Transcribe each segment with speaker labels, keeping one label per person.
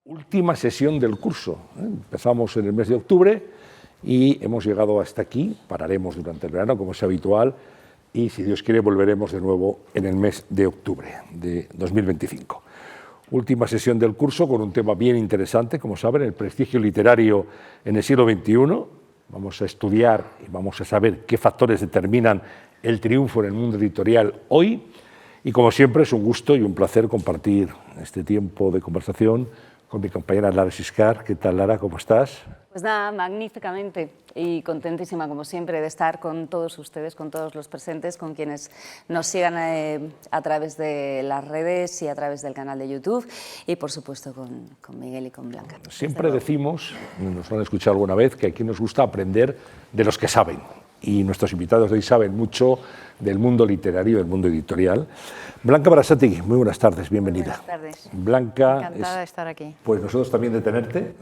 Speaker 1: Última sesión del curso. Empezamos en el mes de octubre y hemos llegado hasta aquí. Pararemos durante el verano, como es habitual, y si Dios quiere volveremos de nuevo en el mes de octubre de 2025. Última sesión del curso con un tema bien interesante, como saben, el prestigio literario en el siglo XXI. Vamos a estudiar y vamos a saber qué factores determinan el triunfo en el mundo editorial hoy. Y como siempre es un gusto y un placer compartir este tiempo de conversación con mi compañera Lara Siscar. ¿Qué tal, Lara? ¿Cómo estás?
Speaker 2: Pues nada, magníficamente y contentísima, como siempre, de estar con todos ustedes, con todos los presentes, con quienes nos sigan a través de las redes y a través del canal de YouTube y, por supuesto, con Miguel y con Blanca.
Speaker 1: Siempre decimos, nos lo han escuchado alguna vez, que aquí nos gusta aprender de los que saben. Y nuestros invitados de hoy saben mucho del mundo literario, del mundo editorial. Blanca Berasategui, muy buenas tardes, bienvenida.
Speaker 2: Buenas tardes.
Speaker 1: Blanca,
Speaker 2: encantada de estar aquí.
Speaker 1: Pues nosotros también de tenerte.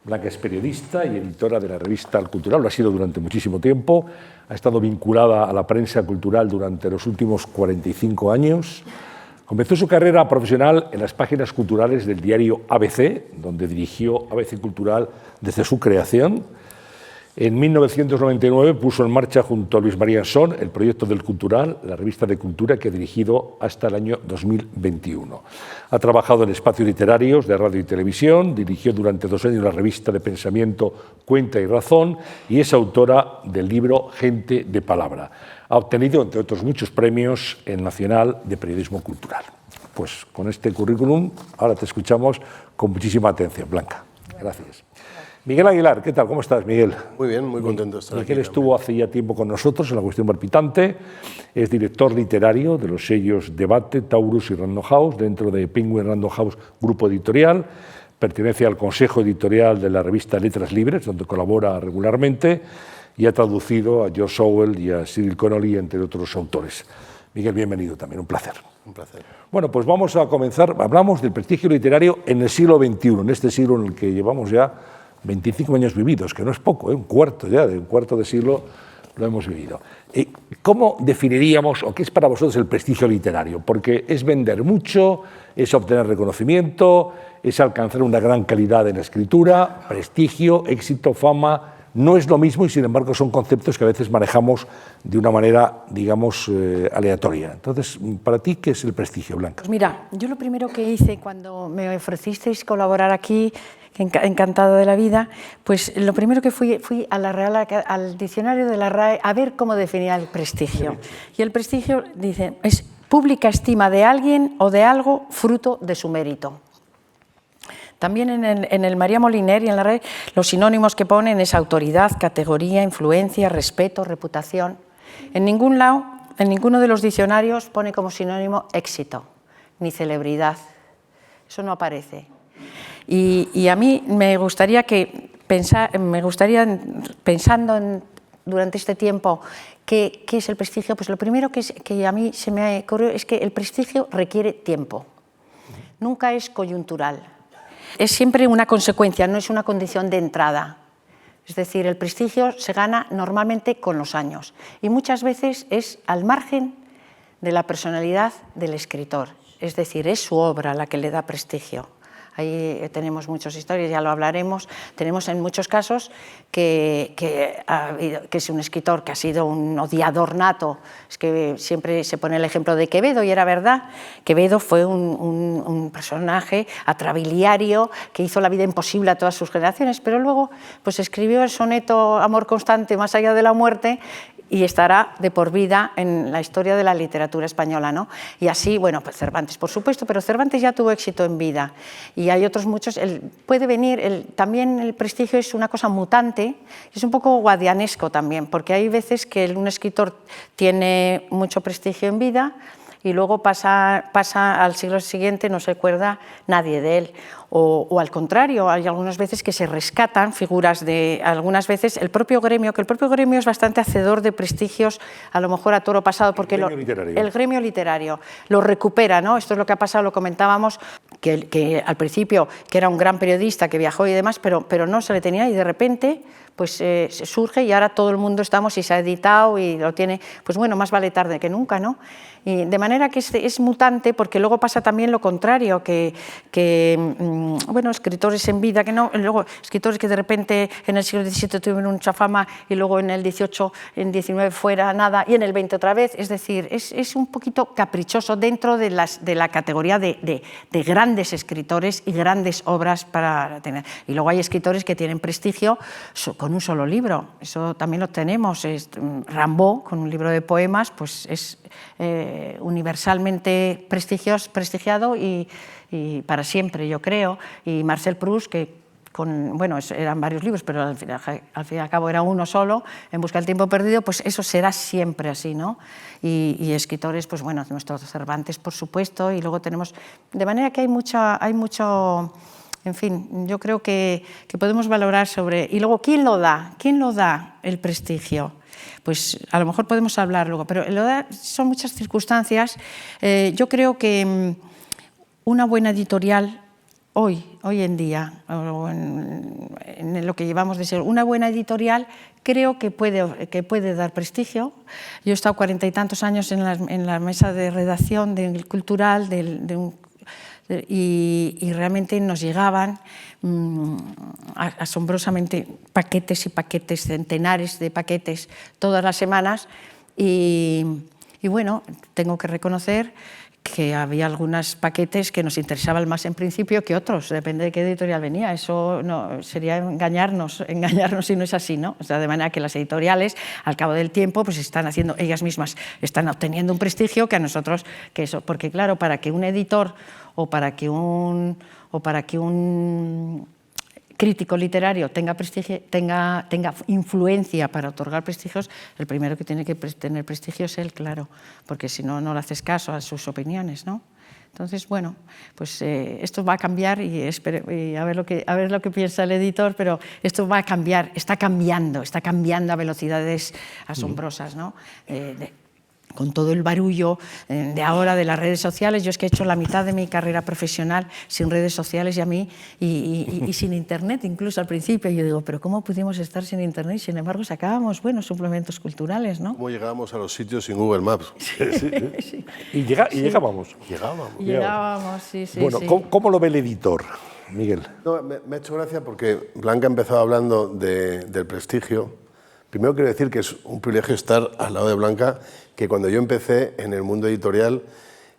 Speaker 1: Blanca es periodista y editora de la revista El Cultural, lo ha sido durante muchísimo tiempo, ha estado vinculada a la prensa cultural durante los últimos 45 años. Comenzó su carrera profesional en las páginas culturales del diario ABC, donde dirigió ABC Cultural desde su creación. En 1999 puso en marcha junto a Luis María Son el proyecto del Cultural, la revista de cultura que ha dirigido hasta el año 2021. Ha trabajado en espacios literarios de radio y televisión, dirigió durante 2 años la revista de pensamiento Cuenta y Razón y es autora del libro Gente de Palabra. Ha obtenido, entre otros muchos premios, el Nacional de Periodismo Cultural. Pues con este currículum ahora te escuchamos con muchísima atención, Blanca. Gracias. Miguel Aguilar, ¿qué tal? ¿Cómo estás, Miguel?
Speaker 3: Muy bien, muy contento de estar aquí.
Speaker 1: Miguel estuvo hace ya tiempo con nosotros en La Cuestión Palpitante, es director literario de los sellos Debate, Taurus y Random House, dentro de Penguin Random House Grupo Editorial, pertenece al consejo editorial de la revista Letras Libres, donde colabora regularmente, y ha traducido a George Orwell y a Cyril Connolly, entre otros autores. Miguel, bienvenido también, un placer.
Speaker 3: Un placer.
Speaker 1: Bueno, pues vamos a comenzar. Hablamos del prestigio literario en el siglo XXI, en este siglo en el que llevamos ya 25 años vividos, que no es poco, un cuarto de siglo lo hemos vivido. ¿Cómo definiríamos, o qué es para vosotros el prestigio literario? Porque es vender mucho, es obtener reconocimiento, es alcanzar una gran calidad en la escritura, prestigio, éxito, fama. No es lo mismo y, sin embargo, son conceptos que a veces manejamos de una manera, digamos, aleatoria. Entonces, para ti, ¿qué es el prestigio, Blanca?
Speaker 4: Pues mira, yo lo primero que hice cuando me ofrecisteis colaborar aquí, encantada de la vida, pues lo primero que fui a la Real, al diccionario de la RAE a ver cómo definía el prestigio. Y el prestigio, dice, es pública estima de alguien o de algo fruto de su mérito. También en el María Moliner y en la RAE los sinónimos que ponen es autoridad, categoría, influencia, respeto, reputación. En ningún lado, en ninguno de los diccionarios pone como sinónimo éxito, ni celebridad. Eso no aparece. Y a mí me gustaría pensando durante este tiempo qué es el prestigio, pues lo primero que a mí se me ocurrió es que el prestigio requiere tiempo. Nunca es coyuntural. Es siempre una consecuencia, no es una condición de entrada. Es decir, el prestigio se gana normalmente con los años y muchas veces es al margen de la personalidad del escritor. Es decir, es su obra la que le da prestigio. Ahí tenemos muchas historias, ya lo hablaremos. Tenemos en muchos casos que es un escritor que ha sido un odiador nato. Es que siempre se pone el ejemplo de Quevedo y era verdad. Quevedo fue un personaje atrabiliario que hizo la vida imposible a todas sus generaciones, pero luego pues escribió el soneto Amor constante más allá de la muerte y estará de por vida en la historia de la literatura española, ¿no? Y así, bueno, pues Cervantes, por supuesto, pero Cervantes ya tuvo éxito en vida y hay otros muchos. Puede venir, también el prestigio es una cosa mutante, es un poco guadianesco también, porque hay veces que un escritor tiene mucho prestigio en vida y luego pasa al siglo siguiente, no se acuerda nadie de él. O al contrario, hay algunas veces que se rescatan figuras de, algunas veces el propio gremio, que el propio gremio es bastante hacedor de prestigios, a lo mejor a toro pasado, porque el gremio literario lo recupera, ¿no? Esto es lo que ha pasado, lo comentábamos, que al principio que era un gran periodista, que viajó y demás, pero no se le tenía y de repente pues surge y ahora todo el mundo estamos y se ha editado y lo tiene, pues bueno, más vale tarde que nunca, ¿no? Y de manera que es mutante, porque luego pasa también lo contrario, bueno, escritores en vida, que no, luego escritores que de repente en el siglo XVII tuvieron mucha fama y luego en el XVIII, en XIX fuera nada y en el XX otra vez, es decir, es un poquito caprichoso dentro de la categoría de grandes escritores y grandes obras para tener. Y luego hay escritores que tienen prestigio con un solo libro, eso también lo tenemos. Rimbaud, con un libro de poemas, pues es universalmente prestigiado y para siempre, yo creo. Y Marcel Proust, que bueno, eran varios libros, pero al fin y al cabo era uno solo, En busca del tiempo perdido, pues eso será siempre así, ¿no? Y escritores, pues bueno, nuestros Cervantes, por supuesto, y luego tenemos... De manera que hay mucho... En fin, yo creo que podemos valorar sobre... Y luego, ¿quién lo da? ¿Quién lo da el prestigio? Pues a lo mejor podemos hablar luego, pero son muchas circunstancias. Yo creo que una buena editorial hoy en día, en lo que llevamos de ser, una buena editorial creo que puede dar prestigio. Yo he estado 40 y tantos años en la mesa de redacción del Cultural, y realmente nos llegaban asombrosamente paquetes y paquetes, centenares de paquetes todas las semanas y bueno, tengo que reconocer que había algunos paquetes que nos interesaban más en principio que otros, depende de qué editorial venía. Eso no, sería engañarnos si no es así, ¿no? O sea, de manera que las editoriales, al cabo del tiempo, pues están haciendo, ellas mismas están obteniendo un prestigio que a nosotros, porque claro, para que un editor o para que un crítico literario tenga prestigio, tenga influencia para otorgar prestigios, el primero que tiene que tener prestigio es él, claro, porque si no, no le haces caso a sus opiniones, ¿no? Entonces, bueno, pues esto va a cambiar y a ver lo que piensa el editor, pero esto va a cambiar, está cambiando a velocidades asombrosas, ¿no? Con todo el barullo de ahora de las redes sociales. Yo es que he hecho la mitad de mi carrera profesional sin redes sociales y sin Internet, incluso al principio. Yo digo, pero ¿cómo pudimos estar sin Internet? Sin embargo, sacábamos buenos suplementos culturales, ¿no?
Speaker 3: ¿Cómo llegábamos a los sitios sin Google Maps?
Speaker 1: Sí. Y llegábamos.
Speaker 3: Llegábamos,
Speaker 4: sí.
Speaker 1: Bueno,
Speaker 4: sí.
Speaker 1: ¿cómo lo ve el editor, Miguel?
Speaker 3: No, me ha hecho gracia porque Blanca ha empezado hablando del prestigio. Primero quiero decir que es un privilegio estar al lado de Blanca, que cuando yo empecé en el mundo editorial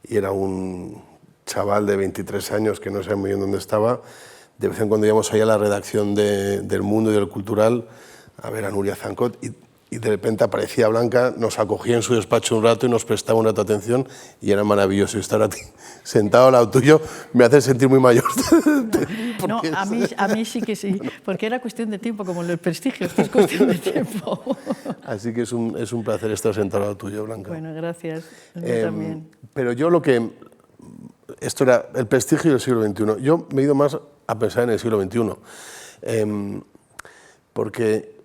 Speaker 3: y era un chaval de 23 años que no sabía muy bien dónde estaba, de vez en cuando íbamos allá a la redacción del Mundo y del Cultural a ver a Nuria Zancot y de repente aparecía Blanca, nos acogía en su despacho un rato y nos prestaba un rato de atención y era maravilloso. Estar aquí sentado al lado tuyo me hace sentir muy mayor.
Speaker 4: No, a mí sí que sí, porque era cuestión de tiempo, como el prestigio, esto es cuestión de tiempo.
Speaker 3: Así que es un placer estar sentado al lado tuyo, Blanca.
Speaker 4: Bueno, gracias. A mí también.
Speaker 3: Pero yo esto era el prestigio del siglo XXI. Yo me he ido más a pensar en el siglo XXI, porque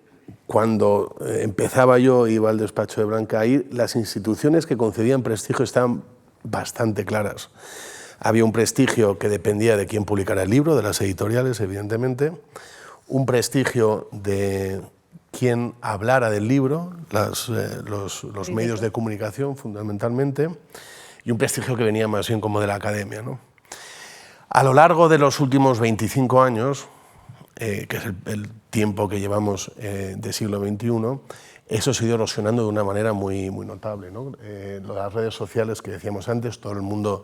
Speaker 3: cuando empezaba yo, iba al despacho de Blanca, ahí las instituciones que concedían prestigio estaban bastante claras. Había un prestigio que dependía de quién publicara el libro, de las editoriales, evidentemente, un prestigio de quién hablara del libro, los medios de comunicación fundamentalmente, y un prestigio que venía más bien como de la academia, ¿no? A lo largo de los últimos 25 años, que es el tiempo que llevamos de siglo XXI, eso se ha ido erosionando de una manera muy notable, ¿no? Las redes sociales que decíamos antes, todo el mundo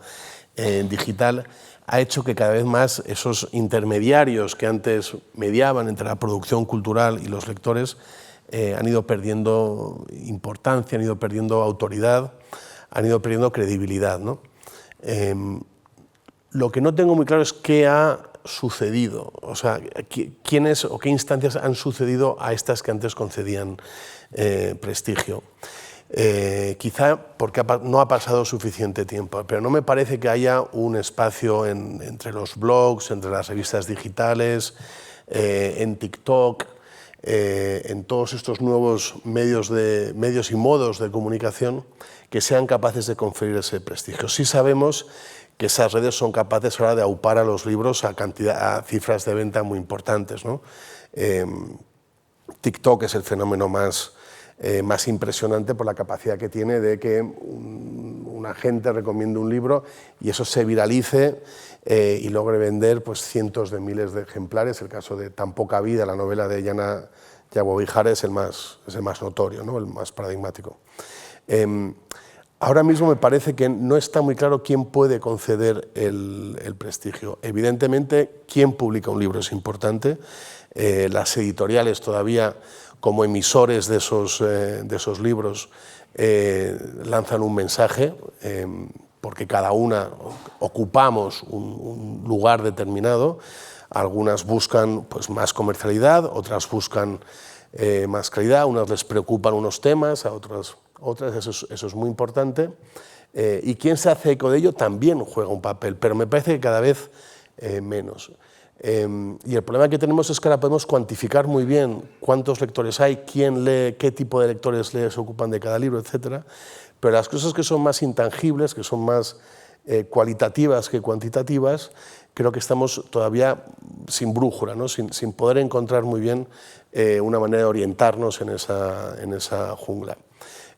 Speaker 3: digital, ha hecho que cada vez más esos intermediarios que antes mediaban entre la producción cultural y los lectores han ido perdiendo importancia, han ido perdiendo autoridad, han ido perdiendo credibilidad, ¿no? Lo que no tengo muy claro es qué ha sucedido, o sea, quiénes o qué instancias han sucedido a estas que antes concedían prestigio. Quizá porque no ha pasado suficiente tiempo, pero no me parece que haya un espacio entre los blogs, entre las revistas digitales, en TikTok, en todos estos nuevos medios y modos de comunicación que sean capaces de conferir ese prestigio. Sí sabemos que esas redes son capaces ahora de aupar a los libros a cifras de venta muy importantes, ¿no? TikTok es el fenómeno más impresionante por la capacidad que tiene de que un agente recomiende un libro y eso se viralice y logre vender pues, cientos de miles de ejemplares. El caso de Tan poca vida, la novela de Yana Yaguabihara, es el más notorio, ¿no? El más paradigmático. Ahora mismo me parece que no está muy claro quién puede conceder el prestigio. Evidentemente, quién publica un libro es importante. Las editoriales todavía, como emisores de esos libros, lanzan un mensaje, porque cada una ocupamos un lugar determinado. Algunas buscan pues, más comercialidad, otras buscan más calidad, unas les preocupan unos temas, a otras, eso es muy importante. Y quien se hace eco de ello también juega un papel, pero me parece que cada vez menos. Y el problema que tenemos es que ahora podemos cuantificar muy bien cuántos lectores hay, quién lee, qué tipo de lectores se ocupan de cada libro, etc. Pero las cosas que son más intangibles, que son más cualitativas que cuantitativas, creo que estamos todavía sin brújula, ¿no? sin poder encontrar muy bien una manera de orientarnos en esa jungla.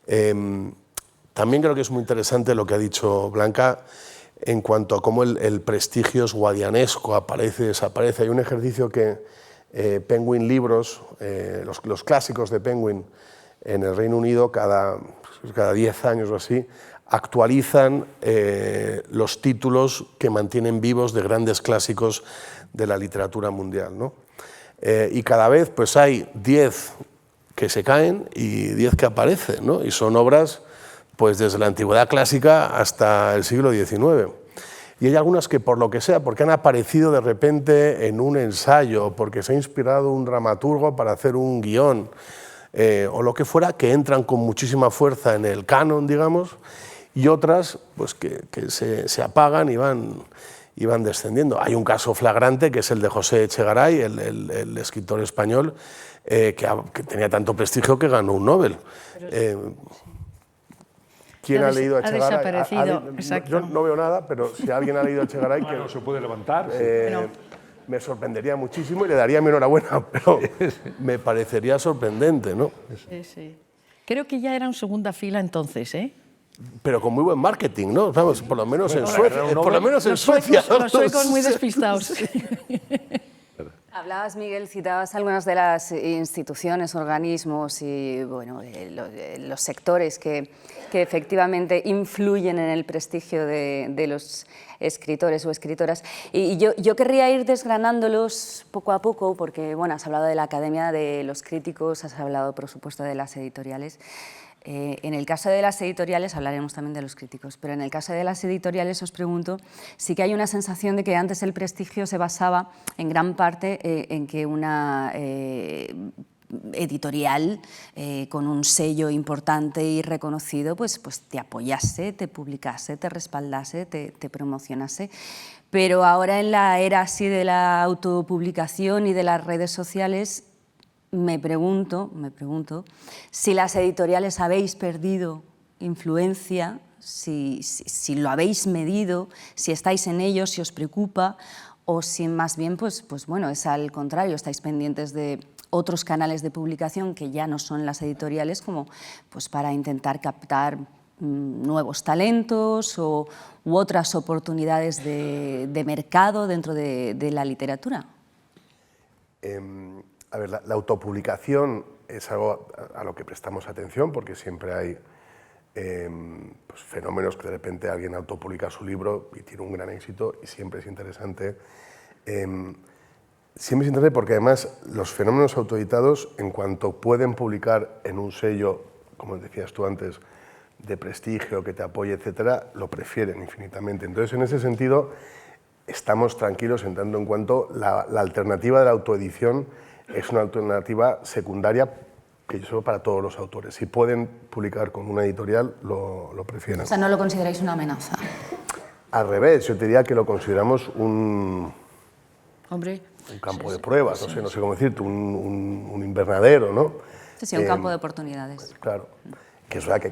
Speaker 3: También creo que es muy interesante lo que ha dicho Blanca en cuanto a cómo el prestigio es guadianesco, aparece y desaparece. Hay un ejercicio que Penguin Libros, los clásicos de Penguin en el Reino Unido, cada 10 años o así, actualizan los títulos que mantienen vivos de grandes clásicos de la literatura mundial, ¿no? Y cada vez pues, hay 10 que se caen y 10 que aparecen, ¿no? Y son obras pues, desde la antigüedad clásica hasta el siglo XIX. Y hay algunas que por lo que sea, porque han aparecido de repente en un ensayo, porque se ha inspirado un dramaturgo para hacer un guión, o lo que fuera, que entran con muchísima fuerza en el canon, digamos, y otras pues, que se apagan y van descendiendo. Hay un caso flagrante que es el de José Echegaray, el escritor español, que tenía tanto prestigio que ganó un Nobel. ¿Quién ha leído a Echegaray?
Speaker 4: Ha desaparecido, exacto.
Speaker 3: Yo no veo nada, pero si alguien ha leído a Echegaray...
Speaker 1: Bueno, se puede levantar.
Speaker 3: Me sorprendería muchísimo y le daría mi enhorabuena, pero me parecería sorprendente, ¿no?
Speaker 4: Sí, sí. Creo que ya era en segunda fila entonces, ¿eh?
Speaker 3: Pero con muy buen marketing, ¿no? Vamos, por lo menos en Suecia. Por lo menos en Suecia.
Speaker 4: Los suecos muy despistados.
Speaker 2: Hablabas, Miguel, citabas algunas de las instituciones, organismos y bueno, los sectores que efectivamente influyen en el prestigio de los escritores o escritoras. Y yo querría ir desgranándolos poco a poco, porque bueno, has hablado de la Academia de los Críticos, has hablado, por supuesto, de las editoriales. En el caso de las editoriales, hablaremos también de los críticos, pero en el caso de las editoriales os pregunto, sí que hay una sensación de que antes el prestigio se basaba en gran parte en que una editorial con un sello importante y reconocido pues te apoyase, te publicase, te respaldase, te promocionase. Pero ahora en la era así de la autopublicación y de las redes sociales, me pregunto si las editoriales habéis perdido influencia, si lo habéis medido, si estáis en ello, si os preocupa, o si más bien pues bueno, es al contrario, estáis pendientes de otros canales de publicación que ya no son las editoriales, como pues para intentar captar nuevos talentos u otras oportunidades de mercado dentro de la literatura.
Speaker 3: A ver, la autopublicación es algo a lo que prestamos atención porque siempre hay pues, fenómenos que de repente alguien autopublica su libro y tiene un gran éxito y siempre es interesante. Siempre es interesante porque además los fenómenos autoeditados, en cuanto pueden publicar en un sello, como decías tú antes, de prestigio, que te apoye, etcétera, lo prefieren infinitamente. Entonces, en ese sentido, estamos tranquilos en tanto en cuanto la alternativa de la autoedición es una alternativa secundaria que yo solo para todos los autores. Si pueden publicar con una editorial, lo prefieren.
Speaker 2: O sea, ¿no lo consideráis una amenaza?
Speaker 3: Al revés, yo te diría que lo consideramos un campo de pruebas, no sé cómo decirte, un invernadero, ¿no?
Speaker 2: Sí, un campo de oportunidades.
Speaker 3: Claro, que es verdad que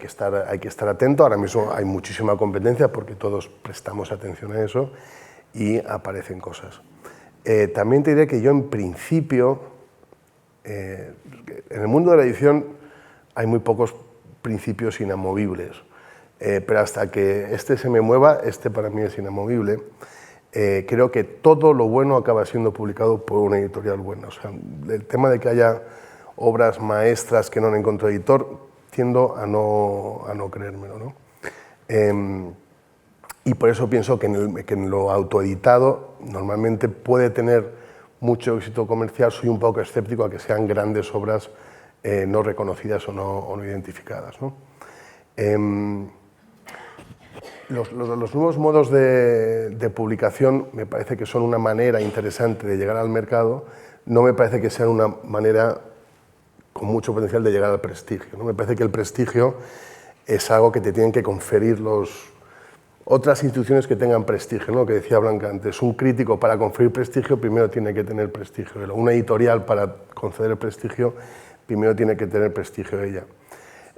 Speaker 3: hay que estar atento. Ahora mismo hay muchísima competencia porque todos prestamos atención a eso y aparecen cosas. También te diré que yo en principio En el mundo de la edición hay muy pocos principios inamovibles, pero hasta que este se me mueva, este para mí es inamovible. Creo que todo lo bueno acaba siendo publicado por una editorial buena. O sea, el tema de que haya obras maestras que no han encontrado editor, tiendo a no creérmelo, ¿no? Y por eso pienso que en lo autoeditado normalmente puede tener mucho éxito comercial. Soy un poco escéptico a que sean grandes obras no reconocidas o no identificadas, ¿no? Los nuevos modos de publicación me parece que son una manera interesante de llegar al mercado, no me parece que sean una manera con mucho potencial de llegar al prestigio, ¿no? Me parece que el prestigio es algo que te tienen que conferir otras instituciones que tengan prestigio, ¿no? Lo que decía Blanca antes, un crítico para conferir prestigio primero tiene que tener prestigio, una editorial para conceder el prestigio primero tiene que tener prestigio ella.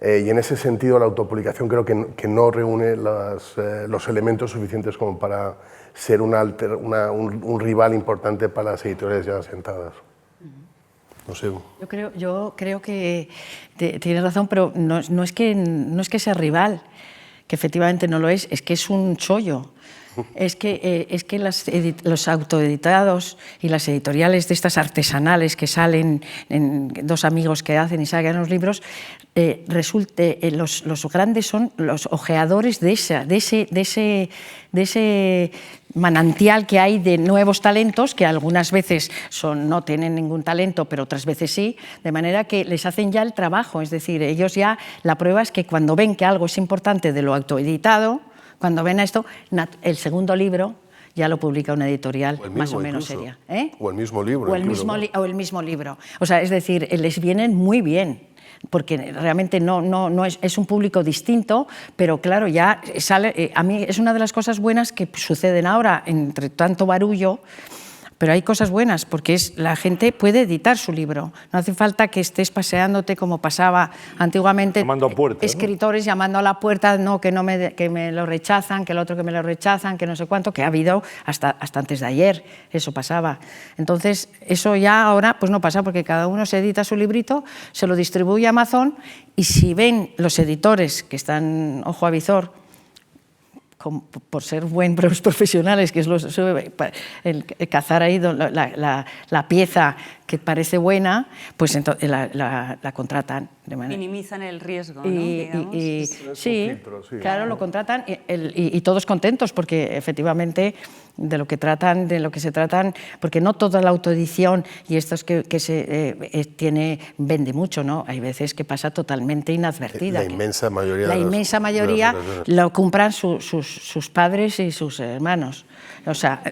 Speaker 3: Y en ese sentido la autopublicación creo que no reúne los elementos suficientes como para ser un rival importante para las editoriales ya asentadas. No sé.
Speaker 4: Yo creo que tienes razón, pero no es que sea rival, que efectivamente no lo es que es un chollo. Es que los autoeditados y las editoriales de estas artesanales que salen, dos amigos que hacen y sacan los libros, los grandes son los ojeadores de ese manantial que hay de nuevos talentos, que algunas veces no tienen ningún talento, pero otras veces sí, de manera que les hacen ya el trabajo. Es decir, ellos ya, la prueba es que cuando ven que algo es importante de lo autoeditado, cuando ven a esto, el segundo libro ya lo publica una editorial más o menos seria.
Speaker 3: O el mismo libro.
Speaker 4: O el mismo libro. O sea, es decir, les vienen muy bien, porque realmente es un público distinto, pero claro, ya sale. A mí es una de las cosas buenas que suceden ahora, entre tanto barullo. Pero hay cosas buenas, porque la gente puede editar su libro. No hace falta que estés paseándote como pasaba antiguamente.
Speaker 1: Llamando a puertas,
Speaker 4: escritores, ¿no? Llamando a la puerta, que me lo rechazan, que el otro que me lo rechazan, que no sé cuánto, que ha habido hasta antes de ayer, eso pasaba. Entonces, eso ya ahora pues no pasa, porque cada uno se edita su librito, se lo distribuye a Amazon, y si ven los editores que están ojo a visor, por ser buenos profesionales, que es el cazar ahí la pieza que parece buena, pues entonces la contratan.
Speaker 2: Minimizan el riesgo, ¿no?
Speaker 4: Sí, claro, lo contratan y todos contentos, porque efectivamente de lo que se tratan, porque no toda la autoedición y estos que se vende mucho, ¿no? Hay veces que pasa totalmente inadvertida.
Speaker 3: La inmensa mayoría.
Speaker 4: La inmensa mayoría lo compran sus padres y sus hermanos. O sea,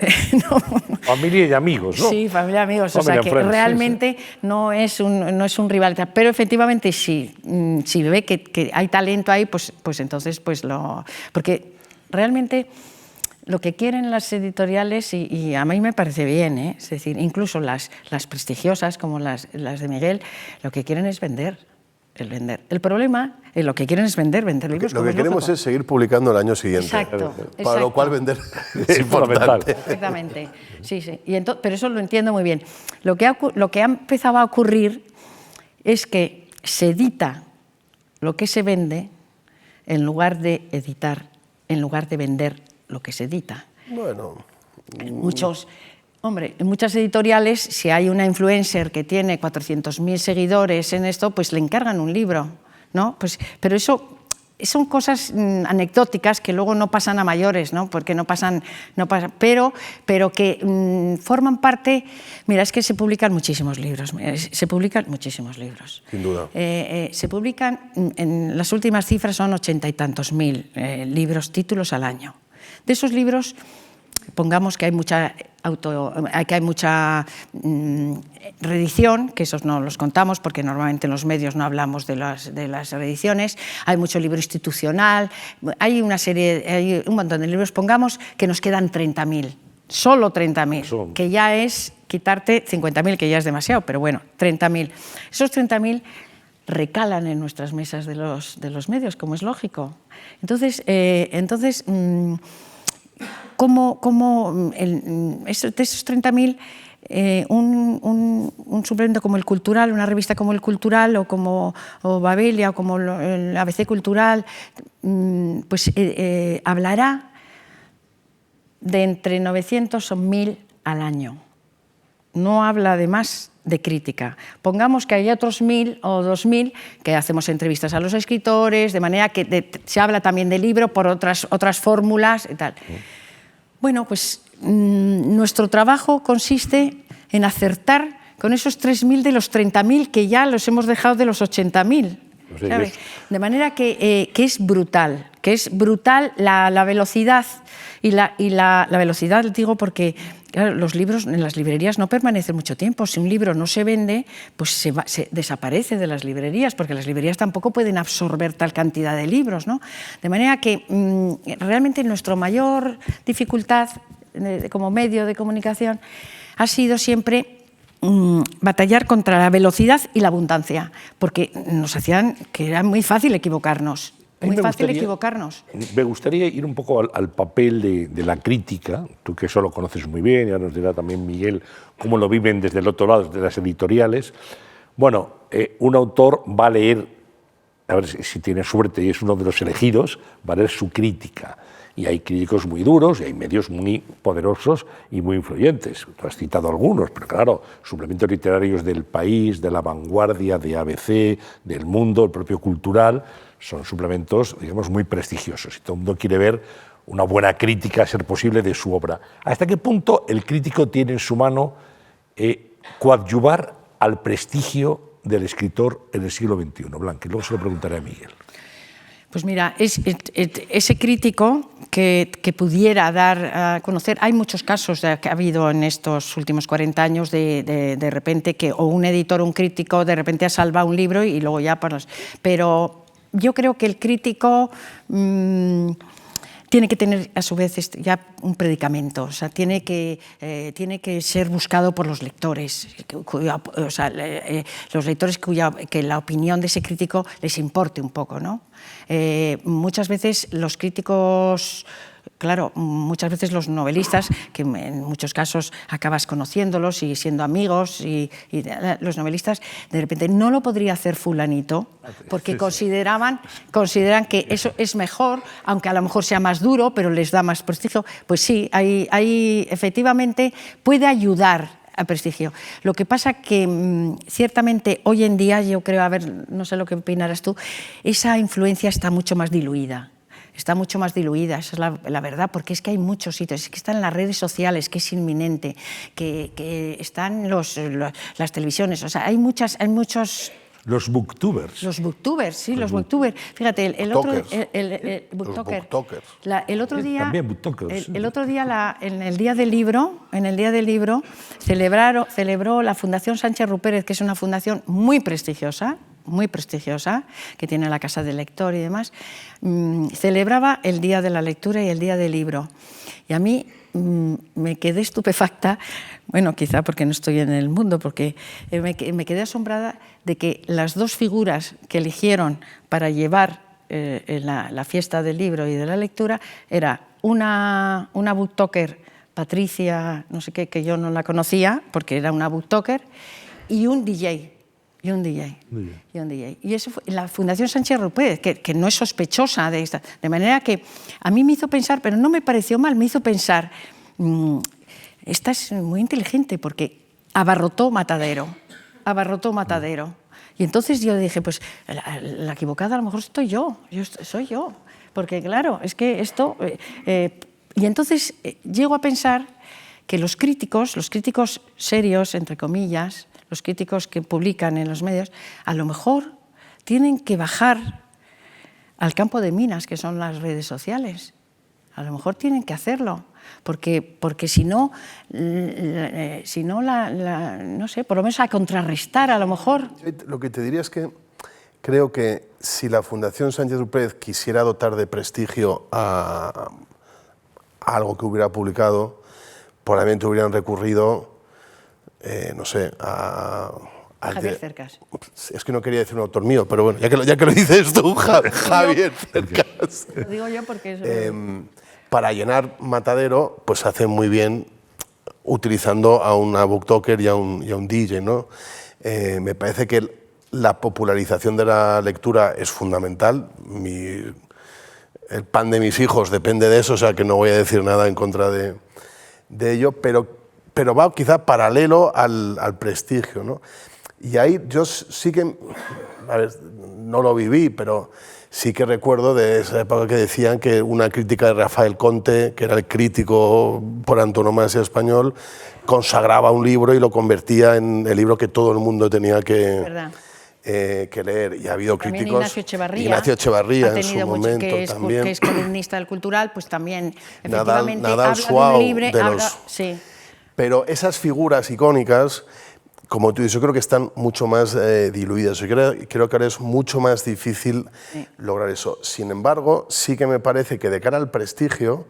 Speaker 1: familia y amigos, ¿no?
Speaker 4: Sí, familia y amigos. O sea, que realmente no es un rival. Pero efectivamente, si ve que hay talento ahí, pues entonces porque realmente lo que quieren las editoriales, y a mí me parece bien, es decir, incluso las prestigiosas como las de Miguel, lo que quieren es vender. El problema es lo que quieren es vender libros.
Speaker 3: Lo que queremos es seguir publicando el año siguiente.
Speaker 4: Exacto.
Speaker 3: Para lo cual vender es importante.
Speaker 4: Exactamente. Sí. Pero eso lo entiendo muy bien. Lo que ha empezado a ocurrir es que se edita lo que se vende en lugar de editar, en lugar de vender lo que se edita.
Speaker 3: Bueno.
Speaker 4: En muchas editoriales, si hay una influencer que tiene 400.000 seguidores en esto, pues le encargan un libro, ¿no? Pero eso son cosas anecdóticas que luego no pasan a mayores, ¿no? Porque pero que forman parte. Mira, es que se publican muchísimos libros.
Speaker 3: Sin duda.
Speaker 4: Se publican, en las últimas cifras son 80 y tantos mil títulos al año. De esos libros, pongamos que hay mucha reedición, que esos no los contamos porque normalmente en los medios no hablamos de las reediciones, hay mucho libro institucional, hay un montón de libros, pongamos que nos quedan 30.000, solo 30.000, que ya es quitarte 50.000, que ya es demasiado, pero bueno, 30.000. Esos 30.000 recalan en nuestras mesas de los medios, como es lógico. Entonces de esos 30.000, un suplemento como El Cultural, una revista como El Cultural o Babelia o como el ABC Cultural, pues hablará de entre 900 o 1000 al año. No habla de más de crítica. Pongamos que hay otros 1000 o 2000 que hacemos entrevistas a los escritores, de manera que se habla también del libro por otras fórmulas y tal. Bueno, pues nuestro trabajo consiste en acertar con esos 3000 de los 30.000 que ya los hemos dejado de los 80.000. ¿Sabe? De manera que es brutal la velocidad y la velocidad, digo, porque claro, los libros en las librerías no permanecen mucho tiempo. Si un libro no se vende, pues se desaparece de las librerías, porque las librerías tampoco pueden absorber tal cantidad de libros, ¿no? De manera que realmente nuestra mayor dificultad como medio de comunicación ha sido siempre batallar contra la velocidad y la abundancia, porque nos hacían que era muy fácil equivocarnos. Muy fácil equivocarnos.
Speaker 1: Me gustaría ir un poco al papel de la crítica, tú que eso lo conoces muy bien, y ahora nos dirá también Miguel cómo lo viven desde el otro lado, desde las editoriales. Bueno, un autor va a leer, a ver si tiene suerte y es uno de los elegidos, va a leer su crítica. Y hay críticos muy duros y hay medios muy poderosos y muy influyentes. Tú has citado algunos, pero claro, suplementos literarios del País, de La Vanguardia, de ABC, del Mundo, el propio Cultural, son suplementos, digamos, muy prestigiosos. Y todo el mundo quiere ver una buena crítica, a ser posible, de su obra. ¿Hasta qué punto el crítico tiene en su mano coadyuvar al prestigio del escritor en el siglo XXI? Blanca, y luego se lo preguntaré a Miguel.
Speaker 4: Pues mira, ese crítico que pudiera dar a conocer, hay muchos casos que ha habido en estos últimos 40 años de repente que o un editor o un crítico de repente ha salvado un libro y luego ya... Pero yo creo que el crítico tiene que tener a su vez ya un predicamento, o sea, tiene que ser buscado por los lectores, los lectores que la opinión de ese crítico les importe un poco, ¿no? Muchas veces los críticos, claro, muchas veces los novelistas, que en muchos casos acabas conociéndolos y siendo amigos, y los novelistas de repente no lo podría hacer fulanito, porque consideran que eso es mejor, aunque a lo mejor sea más duro, pero les da más prestigio. Pues sí, ahí efectivamente puede ayudar a prestigio. Lo que pasa que ciertamente hoy en día, yo creo, a ver, no sé lo que opinarás tú, esa influencia está mucho más diluida. Está mucho más diluida, esa es la verdad, porque es que hay muchos sitios, es que están las redes sociales, que es inminente, que están las televisiones, o sea, hay muchos...
Speaker 1: Los booktubers.
Speaker 4: Los booktubers, sí, los booktubers. Fíjate, el otro día, en el Día del Libro, celebró la Fundación Sánchez Rupérez, que es una fundación muy prestigiosa, que tiene la Casa del Lector y demás, celebraba el Día de la Lectura y el Día del Libro. Y a mí me quedé estupefacta, bueno, quizá porque no estoy en el mundo, porque me quedé asombrada de que las dos figuras que eligieron para llevar la fiesta del libro y de la lectura era una booktalker, Patricia, no sé qué, que yo no la conocía, porque era una booktalker, y un DJ. Y eso fue la Fundación Sánchez Rupérez, que no es sospechosa de esta. De manera que a mí me hizo pensar, pero no me pareció mal, me hizo pensar, esta es muy inteligente porque abarrotó Matadero. Y entonces yo dije, pues la equivocada a lo mejor soy yo. Porque claro, es que esto... y entonces llego a pensar que los críticos serios, entre comillas, los críticos que publican en los medios, a lo mejor tienen que bajar al campo de minas, que son las redes sociales. A lo mejor tienen que hacerlo, porque si no, no sé, por lo menos a contrarrestar, a lo mejor.
Speaker 3: Lo que te diría es que creo que si la Fundación Sánchez Rupérez quisiera dotar de prestigio a algo que hubiera publicado, probablemente hubieran recurrido, no sé, a
Speaker 4: Javier Cercas.
Speaker 3: Es que no quería decir un autor mío, pero bueno, ya que lo dices tú, Javier Cercas.
Speaker 4: Lo digo yo porque es...
Speaker 3: Para llenar Matadero, pues hace muy bien utilizando a una booktalker y a un DJ, ¿no? Me parece que la popularización de la lectura es fundamental. El pan de mis hijos depende de eso, o sea que no voy a decir nada en contra de ello, pero va quizá paralelo al prestigio, ¿no? Y ahí yo sí que, a ver, no lo viví, pero sí que recuerdo de esa época que decían que una crítica de Rafael Conte, que era el crítico por antonomasia español, consagraba un libro y lo convertía en el libro que todo el mundo tenía que leer. Y ha habido
Speaker 4: también
Speaker 3: críticos.
Speaker 4: Ignacio Echevarría
Speaker 3: en su momento
Speaker 4: que
Speaker 3: también.
Speaker 4: es columnista del Cultural, pues también efectivamente
Speaker 3: Nadal
Speaker 4: habla
Speaker 3: Suau,
Speaker 4: de un libre,
Speaker 3: de los...
Speaker 4: sí.
Speaker 3: Pero esas figuras icónicas, como tú dices, yo creo que están mucho más diluidas. Yo creo que ahora es mucho más difícil lograr eso. Sin embargo, sí que me parece que de cara al prestigio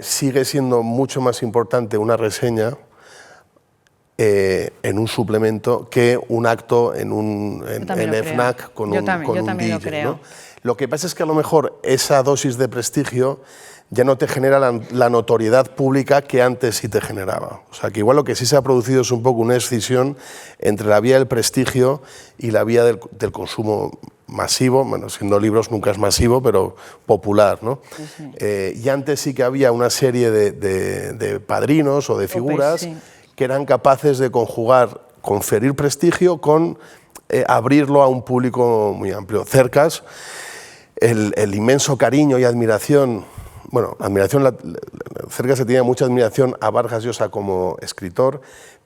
Speaker 3: sigue siendo mucho más importante una reseña en un suplemento que un acto en FNAC con un DJ, ¿no? Lo que pasa es que a lo mejor esa dosis de prestigio ya no te genera la notoriedad pública que antes sí te generaba. O sea, que igual lo que sí se ha producido es un poco una escisión entre la vía del prestigio y la vía del consumo masivo. Bueno, siendo libros nunca es masivo, pero popular, ¿no? Sí. Y antes sí que había una serie de padrinos o de figuras que eran capaces de conferir prestigio con abrirlo a un público muy amplio. Cercas, el inmenso cariño y admiración. Bueno, Cercas se tenía mucha admiración a Vargas Llosa como escritor,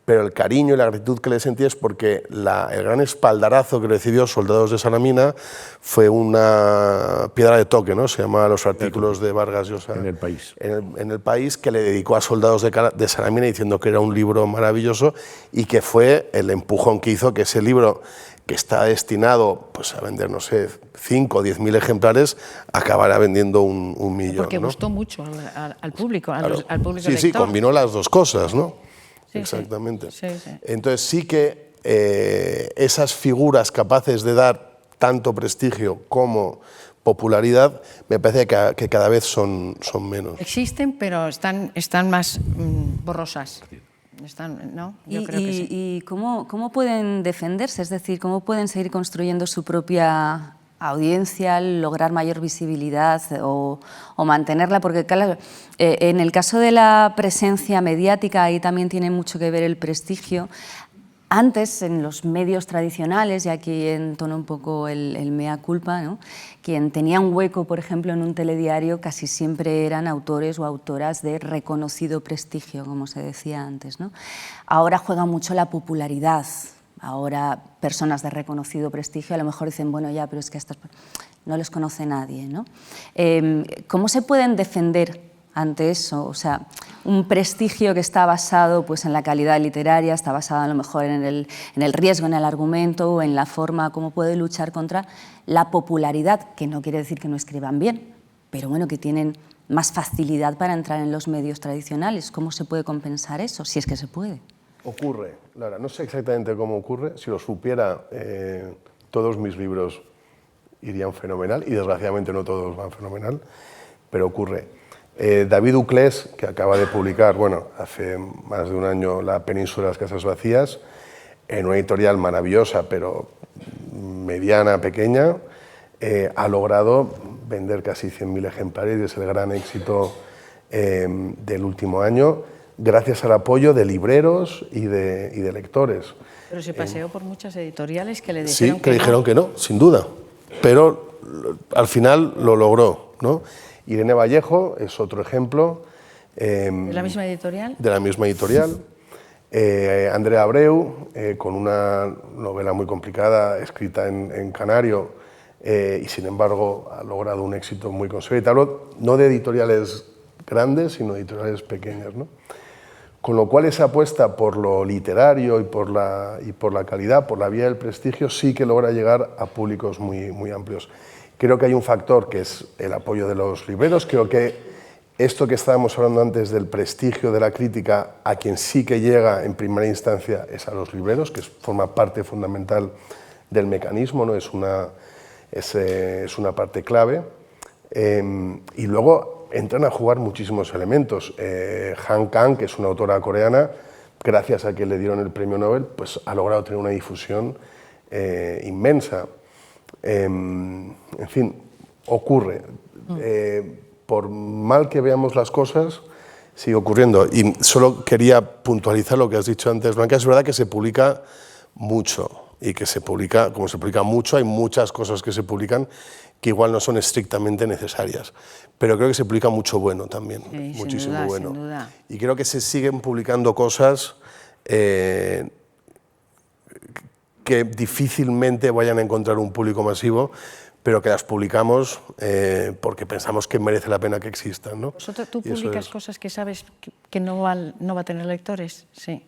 Speaker 3: pero el cariño y la gratitud que le sentía es porque el gran espaldarazo que recibió Soldados de Salamina fue una piedra de toque, ¿no? Se llama los artículos de Vargas Llosa
Speaker 1: en El País.
Speaker 3: En El País, que le dedicó a Soldados de Salamina diciendo que era un libro maravilloso y que fue el empujón que hizo que ese libro, que está destinado pues, a vender, no sé, 5 o 10.000 ejemplares, acabará vendiendo un millón.
Speaker 4: Porque
Speaker 3: ¿no?
Speaker 4: gustó mucho al público,
Speaker 3: claro.
Speaker 4: al público
Speaker 3: sí,
Speaker 4: lector.
Speaker 3: Sí, combinó las dos cosas, ¿no?
Speaker 4: Sí,
Speaker 3: exactamente.
Speaker 4: Sí.
Speaker 3: Entonces sí que esas figuras capaces de dar tanto prestigio como popularidad, me parece que cada vez son menos.
Speaker 4: Existen, pero están más borrosas. ¿No? Yo creo que sí.
Speaker 2: ¿Y cómo pueden defenderse? Es decir, ¿cómo pueden seguir construyendo su propia audiencia, lograr mayor visibilidad o mantenerla? Porque claro, en el caso de la presencia mediática, ahí también tiene mucho que ver el prestigio. Antes, en los medios tradicionales, y aquí entono un poco el mea culpa, ¿no? Quien tenía un hueco, por ejemplo, en un telediario, casi siempre eran autores o autoras de reconocido prestigio, como se decía antes, ¿no? Ahora juega mucho la popularidad. Ahora, personas de reconocido prestigio a lo mejor dicen, bueno, ya, pero es que estos no les conoce nadie, ¿no? ¿Cómo se pueden defender ante eso? O sea, un prestigio que está basado pues, en la calidad literaria, está basado a lo mejor en el riesgo, en el argumento o en la forma como puede luchar contra la popularidad, que no quiere decir que no escriban bien, pero bueno, que tienen más facilidad para entrar en los medios tradicionales. ¿Cómo se puede compensar eso, si es que se puede?
Speaker 3: Ocurre, Lara, no sé exactamente cómo ocurre. Si lo supiera, todos mis libros irían fenomenal y desgraciadamente no todos van fenomenal, pero ocurre. David Uclés, que acaba de publicar, bueno, hace más de un año, La Península de las Casas Vacías, en una editorial maravillosa, pero mediana, pequeña, ha logrado vender casi 100.000 ejemplares y es el gran éxito del último año, gracias al apoyo de libreros y de lectores.
Speaker 4: Pero se paseó por muchas editoriales que le dijeron
Speaker 3: sí, que dijeron que no, sin duda, pero al final lo logró, ¿no? Irene Vallejo es otro ejemplo.
Speaker 4: ¿Es la misma editorial?
Speaker 3: De la misma editorial. Andrea Abreu, con una novela muy complicada, escrita en canario, y sin embargo ha logrado un éxito muy consolidado. Hablo no de editoriales grandes, sino de editoriales pequeñas, ¿no? Con lo cual esa apuesta por lo literario y por la calidad, por la vía del prestigio, sí que logra llegar a públicos muy amplios. Creo que hay un factor que es el apoyo de los libreros. Creo que esto que estábamos hablando antes del prestigio de la crítica, a quien sí que llega en primera instancia es a los libreros, que forma parte fundamental del mecanismo, ¿no? Es una parte clave. Y luego entran a jugar muchísimos elementos. Han Kang, que es una autora coreana, gracias a que le dieron el premio Nobel, pues ha logrado tener una difusión inmensa. En fin, ocurre. Por mal que veamos las cosas, sigue ocurriendo. Y solo quería puntualizar lo que has dicho antes, Blanca. Es verdad que se publica mucho y que se publica, como se publica mucho, hay muchas cosas que se publican que igual no son estrictamente necesarias. Pero creo que se publica mucho bueno también,
Speaker 4: Sí,
Speaker 3: muchísimo
Speaker 4: sin duda,
Speaker 3: bueno.
Speaker 4: sin duda.
Speaker 3: Y creo que se siguen publicando cosas que difícilmente vayan a encontrar un público masivo, pero que las publicamos porque pensamos que merece la pena que existan, ¿no?
Speaker 4: ¿Tú
Speaker 3: Y eso
Speaker 4: publicas
Speaker 3: es.
Speaker 4: cosas que sabes que no va a tener lectores? Sí.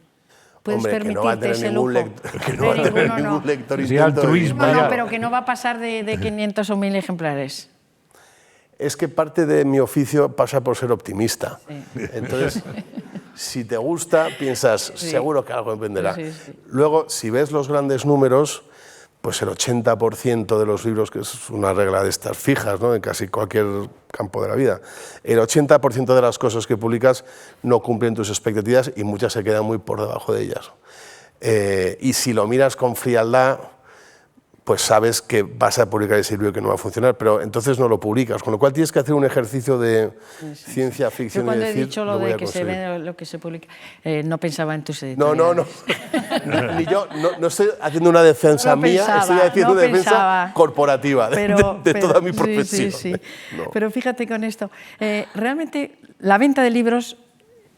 Speaker 4: ¿Puedes
Speaker 3: Hombre, que no va a
Speaker 4: permitirte
Speaker 3: tener
Speaker 4: ese
Speaker 3: ningún
Speaker 4: lujo?
Speaker 3: lector, que no va a tener
Speaker 4: Ninguno,
Speaker 3: ningún
Speaker 4: no.
Speaker 3: lector
Speaker 1: Sí,
Speaker 3: intento de-
Speaker 1: altruismo.
Speaker 4: No,
Speaker 1: Ya.
Speaker 4: pero que no va a pasar de 500 o 1000 ejemplares.
Speaker 3: Es que parte de mi oficio pasa por ser optimista. Entonces, si te gusta, piensas, seguro que algo venderá.
Speaker 4: Sí, sí.
Speaker 3: Luego, si ves los grandes números, pues el 80% de los libros, que es una regla de estas fijas, ¿no?, en casi cualquier campo de la vida, el 80% de las cosas que publicas no cumplen tus expectativas y muchas se quedan muy por debajo de ellas. Y si lo miras con frialdad, pues sabes que vas a publicar ese libro que no va a funcionar, pero entonces no lo publicas, con lo cual tienes que hacer un ejercicio de ciencia
Speaker 4: Yo
Speaker 3: ficción
Speaker 4: cuando
Speaker 3: y
Speaker 4: he
Speaker 3: decir,
Speaker 4: dicho
Speaker 3: lo
Speaker 4: lo
Speaker 3: voy
Speaker 4: de
Speaker 3: a
Speaker 4: que se
Speaker 3: conseguir.
Speaker 4: ve lo que se publica, no pensaba en tus
Speaker 3: No,
Speaker 4: editoriales.
Speaker 3: ni yo, no estoy haciendo una defensa
Speaker 4: No
Speaker 3: mía,
Speaker 4: pensaba,
Speaker 3: estoy haciendo
Speaker 4: no
Speaker 3: una defensa
Speaker 4: pensaba.
Speaker 3: corporativa de toda mi
Speaker 4: sí,
Speaker 3: profesión.
Speaker 4: sí, sí.
Speaker 3: No.
Speaker 4: Pero fíjate con esto, realmente la venta de libros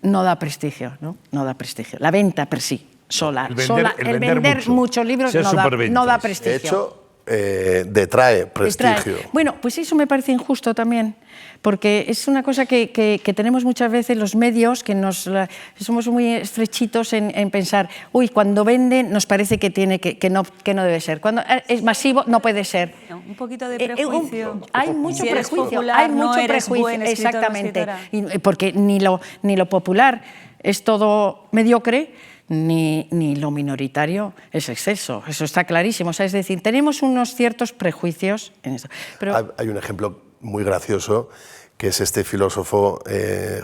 Speaker 4: no da prestigio, ¿no? No da prestigio. La venta per sí, sola.
Speaker 1: El vender mucho.
Speaker 4: muchos libros
Speaker 1: Ser
Speaker 4: no da
Speaker 1: superventas.
Speaker 4: prestigio.
Speaker 3: De hecho, detrae prestigio.
Speaker 4: Distrae. Bueno, pues eso me parece injusto también, porque es una cosa que tenemos muchas veces los medios, que somos muy estrechitos en pensar, uy, cuando venden nos parece que no debe ser, cuando es masivo no puede ser.
Speaker 2: No, un poquito de prejuicio.
Speaker 4: Hay mucho
Speaker 2: Si eres
Speaker 4: prejuicio,
Speaker 2: popular,
Speaker 4: hay
Speaker 2: no
Speaker 4: mucho
Speaker 2: eres
Speaker 4: prejuicio,
Speaker 2: buen escritor o
Speaker 4: exactamente,
Speaker 2: escritora.
Speaker 4: porque ni lo popular es todo mediocre, ni lo minoritario es exceso, eso está clarísimo. O sea, es decir, tenemos unos ciertos prejuicios en esto. Pero
Speaker 3: Hay un ejemplo muy gracioso, que es este filósofo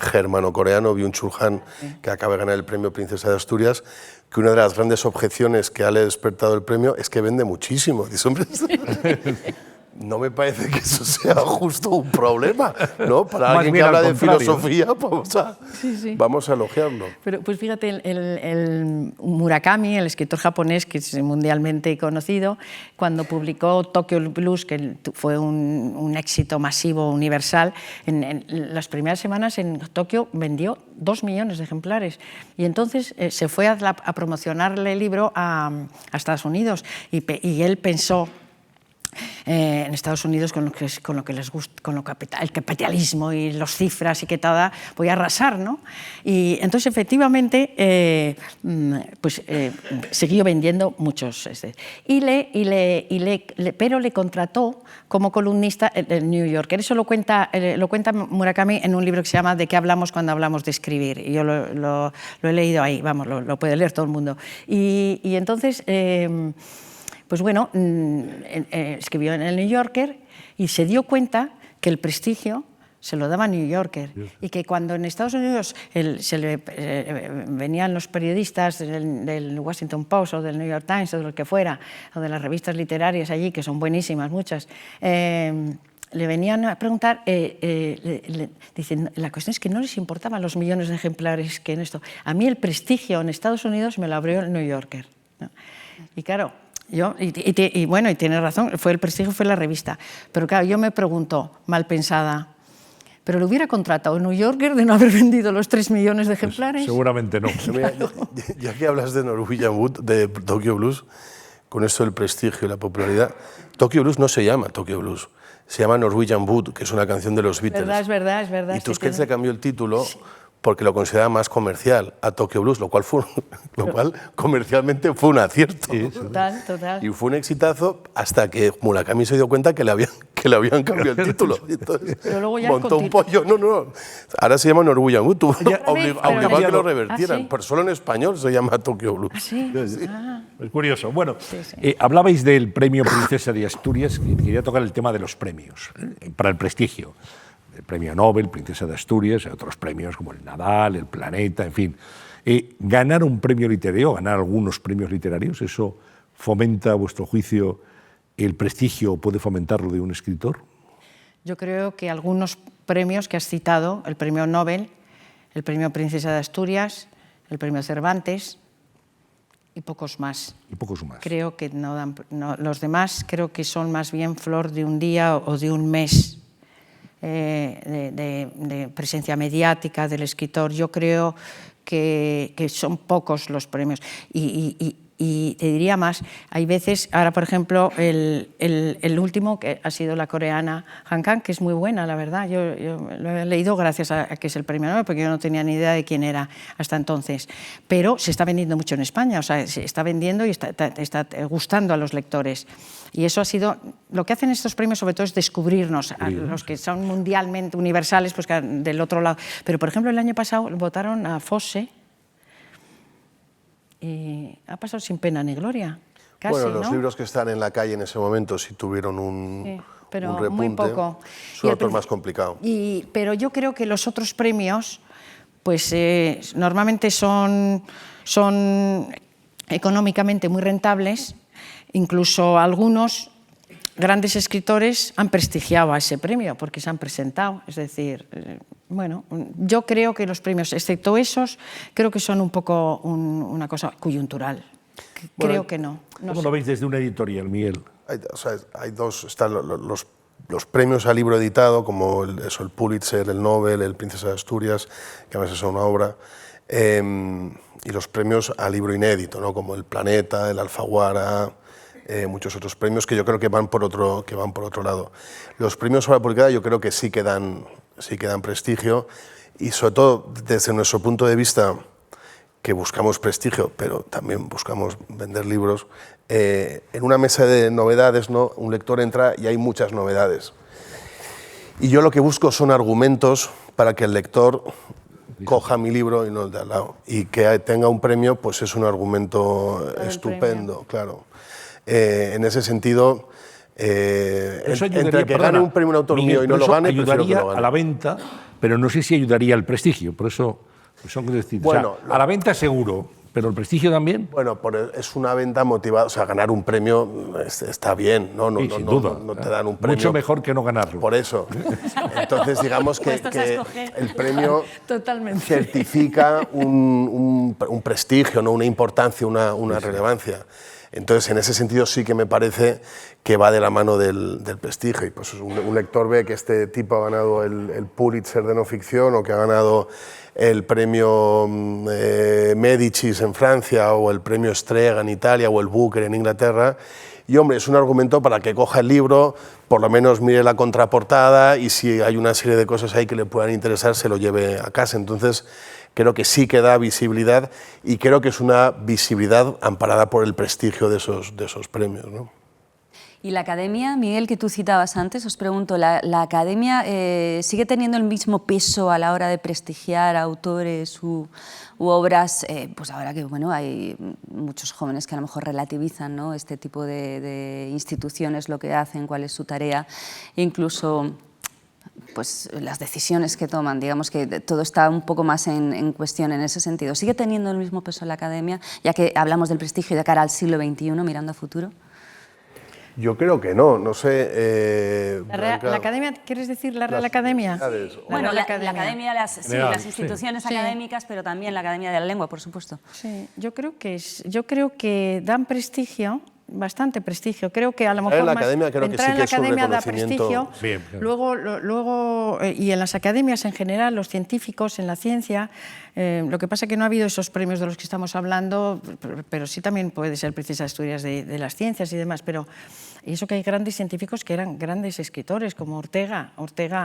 Speaker 3: germano-coreano, Byung-Chul Han, que acaba de ganar el premio Princesa de Asturias, que una de las grandes objeciones que le ha despertado el premio es que vende muchísimo. Dice, hombre, no me parece que eso sea justo un problema, ¿no? Para
Speaker 1: Más
Speaker 3: alguien que
Speaker 1: bien al
Speaker 3: habla de
Speaker 1: contrario.
Speaker 3: filosofía, vamos a elogiarlo.
Speaker 4: Pero, pues fíjate, el Murakami, el escritor japonés que es mundialmente conocido, cuando publicó Tokyo Blues, que fue un éxito masivo, universal, en las primeras semanas en Tokio vendió 2 millones de ejemplares. Y entonces se fue a promocionarle el libro a Estados Unidos y él pensó, en Estados Unidos, con lo que les gusta, el capitalismo y las cifras y que tal, voy a arrasar, ¿no? Y entonces efectivamente siguió vendiendo muchos, pero le contrató como columnista el New Yorker. Eso lo cuenta Murakami en un libro que se llama ¿De qué hablamos cuando hablamos de escribir? Y yo lo he leído ahí, vamos, lo puede leer todo el mundo. Y entonces pues bueno, escribió en el New Yorker y se dio cuenta que el prestigio se lo daba New Yorker y que cuando en Estados Unidos venían los periodistas del Washington Post o del New York Times o de lo que fuera, o de las revistas literarias allí, que son buenísimas muchas, le venían a preguntar, dicen, la cuestión es que no les importaban los millones de ejemplares que en esto. A mí el prestigio en Estados Unidos me lo abrió el New Yorker, ¿no? Y claro, y tiene razón, el prestigio fue la revista. Pero claro, yo me pregunto, mal pensada, ¿pero lo hubiera contratado el New Yorker de no haber vendido los 3 millones de ejemplares?
Speaker 1: Seguramente no.
Speaker 3: Mira, ya que hablas de Norwegian Wood, de Tokyo Blues, con esto del prestigio y la popularidad, Tokyo Blues no se llama Tokyo Blues, se llama Norwegian Wood, que es una canción de los Beatles.
Speaker 4: Es verdad.
Speaker 3: Y Tusquets le cambió el título porque lo consideraba más comercial a Tokyo Blues, lo cual comercialmente fue un acierto.
Speaker 4: Total.
Speaker 3: Y fue un exitazo hasta que Murakami se dio cuenta que le habían cambiado el título. Y entonces
Speaker 4: pero luego ya
Speaker 3: montó un pollo. No. Ahora se llama Norwegian Wood. Obligó a que lo revertieran.
Speaker 4: ¿Ah, sí?
Speaker 3: Pero solo en español se llama Tokyo Blues.
Speaker 4: ¿Ah, sí?
Speaker 1: Es curioso. Bueno, hablabais del premio Princesa de Asturias y quería tocar el tema de los premios para el prestigio. el premio Nobel, Princesa de Asturias, y otros premios como el Nadal, el Planeta, en fin. ¿Ganar un premio literario, ganar algunos premios literarios, eso fomenta, a vuestro juicio, el prestigio o puede fomentarlo de un escritor?
Speaker 4: Yo creo que algunos premios que has citado, el premio Nobel, el premio Princesa de Asturias, el premio Cervantes y pocos más.
Speaker 1: Y pocos más.
Speaker 4: Creo que no dan, los demás creo que son más bien flor de un día o de un mes de presencia mediática del escritor. Yo creo que son pocos los premios. Y te diría más, hay veces, ahora por ejemplo, el último que ha sido la coreana Han Kang, que es muy buena, la verdad. Yo lo he leído gracias a que es el premio Nobel, porque yo no tenía ni idea de quién era hasta entonces. Pero se está vendiendo mucho en España, o sea, se está vendiendo y está gustando a los lectores. Y eso ha sido, lo que hacen estos premios sobre todo es descubrirnos, a los que son mundialmente universales, pues del otro lado. Pero por ejemplo el año pasado votaron a Fosse, y ha pasado sin pena ni gloria. Casi,
Speaker 3: bueno, los
Speaker 4: ¿no?
Speaker 3: libros que están en la calle en ese momento sí tuvieron un repunte.
Speaker 4: Muy poco.
Speaker 3: Es un autor más complicado.
Speaker 4: Pero yo creo que los otros premios, pues normalmente son económicamente muy rentables, incluso algunos grandes escritores han prestigiado a ese premio porque se han presentado, es decir, bueno, yo creo que los premios, excepto esos, creo que son un poco una cosa coyuntural. Bueno, creo que no.
Speaker 1: ¿Cómo lo veis desde una editorial, Miguel?
Speaker 3: Hay dos, están los premios al libro editado, como el Pulitzer, el Nobel, el Princesa de Asturias, que además es una obra, y los premios al libro inédito, ¿no? Como el Planeta, el Alfaguara, muchos otros premios que yo creo que van por otro lado. Los premios sobre la publicidad yo creo que sí que dan prestigio, y sobre todo desde nuestro punto de vista, que buscamos prestigio, pero también buscamos vender libros, en una mesa de novedades, ¿no? Un lector entra y hay muchas novedades. Y yo lo que busco son argumentos para que el lector coja mi libro y no el de al lado. Y que tenga un premio, pues es un argumento estupendo, claro. En ese sentido, entre que gane un premio un autor mío y no lo gane,
Speaker 1: ayudaría a la venta, pero no sé si ayudaría al prestigio, por eso son distintos. Bueno, o sea, a la venta seguro, pero el prestigio también.
Speaker 3: Bueno, es una venta motivada, o sea, ganar un premio está bien, ¿no?
Speaker 1: Sí, sin duda.
Speaker 3: No te dan un premio.
Speaker 1: Mucho mejor que no ganarlo.
Speaker 3: Por eso. Entonces, digamos que el premio certifica un prestigio, ¿no? Una importancia, una relevancia. Entonces, en ese sentido sí que me parece que va de la mano del prestigio. Y pues un lector ve que este tipo ha ganado el Pulitzer de no ficción, o que ha ganado el premio Médicis en Francia, o el premio Strega en Italia, o el Booker en Inglaterra. Y hombre, es un argumento para que coja el libro, por lo menos mire la contraportada, y si hay una serie de cosas ahí que le puedan interesar, se lo lleve a casa. Entonces, creo que sí que da visibilidad, y creo que es una visibilidad amparada por el prestigio de esos premios, ¿no?
Speaker 2: Y la academia, Miguel, que tú citabas antes, os pregunto, ¿la academia sigue teniendo el mismo peso a la hora de prestigiar a autores u obras? Pues ahora que bueno, hay muchos jóvenes que a lo mejor relativizan, ¿no?, este tipo de instituciones, lo que hacen, cuál es su tarea, incluso pues las decisiones que toman, digamos que todo está un poco más en cuestión en ese sentido. ¿Sigue teniendo el mismo peso la academia, ya que hablamos del prestigio de cara al siglo XXI, mirando a futuro?
Speaker 3: Yo creo que no, no sé...
Speaker 4: ¿La academia, quieres decir la Real Academia?
Speaker 2: Bueno, la academia, las instituciones académicas, pero también la Academia de la Lengua, por supuesto.
Speaker 4: Sí, yo creo que dan prestigio, bastante prestigio. Creo que a lo mejor
Speaker 3: la academia creo que sí que es un reconocimiento.
Speaker 4: Bien, claro. Luego, y en las academias en general, los científicos, en la ciencia, lo que pasa es que no ha habido esos premios de los que estamos hablando, pero sí también puede ser Princesa de Asturias de las ciencias y demás, pero y eso que hay grandes científicos que eran grandes escritores, como Ortega,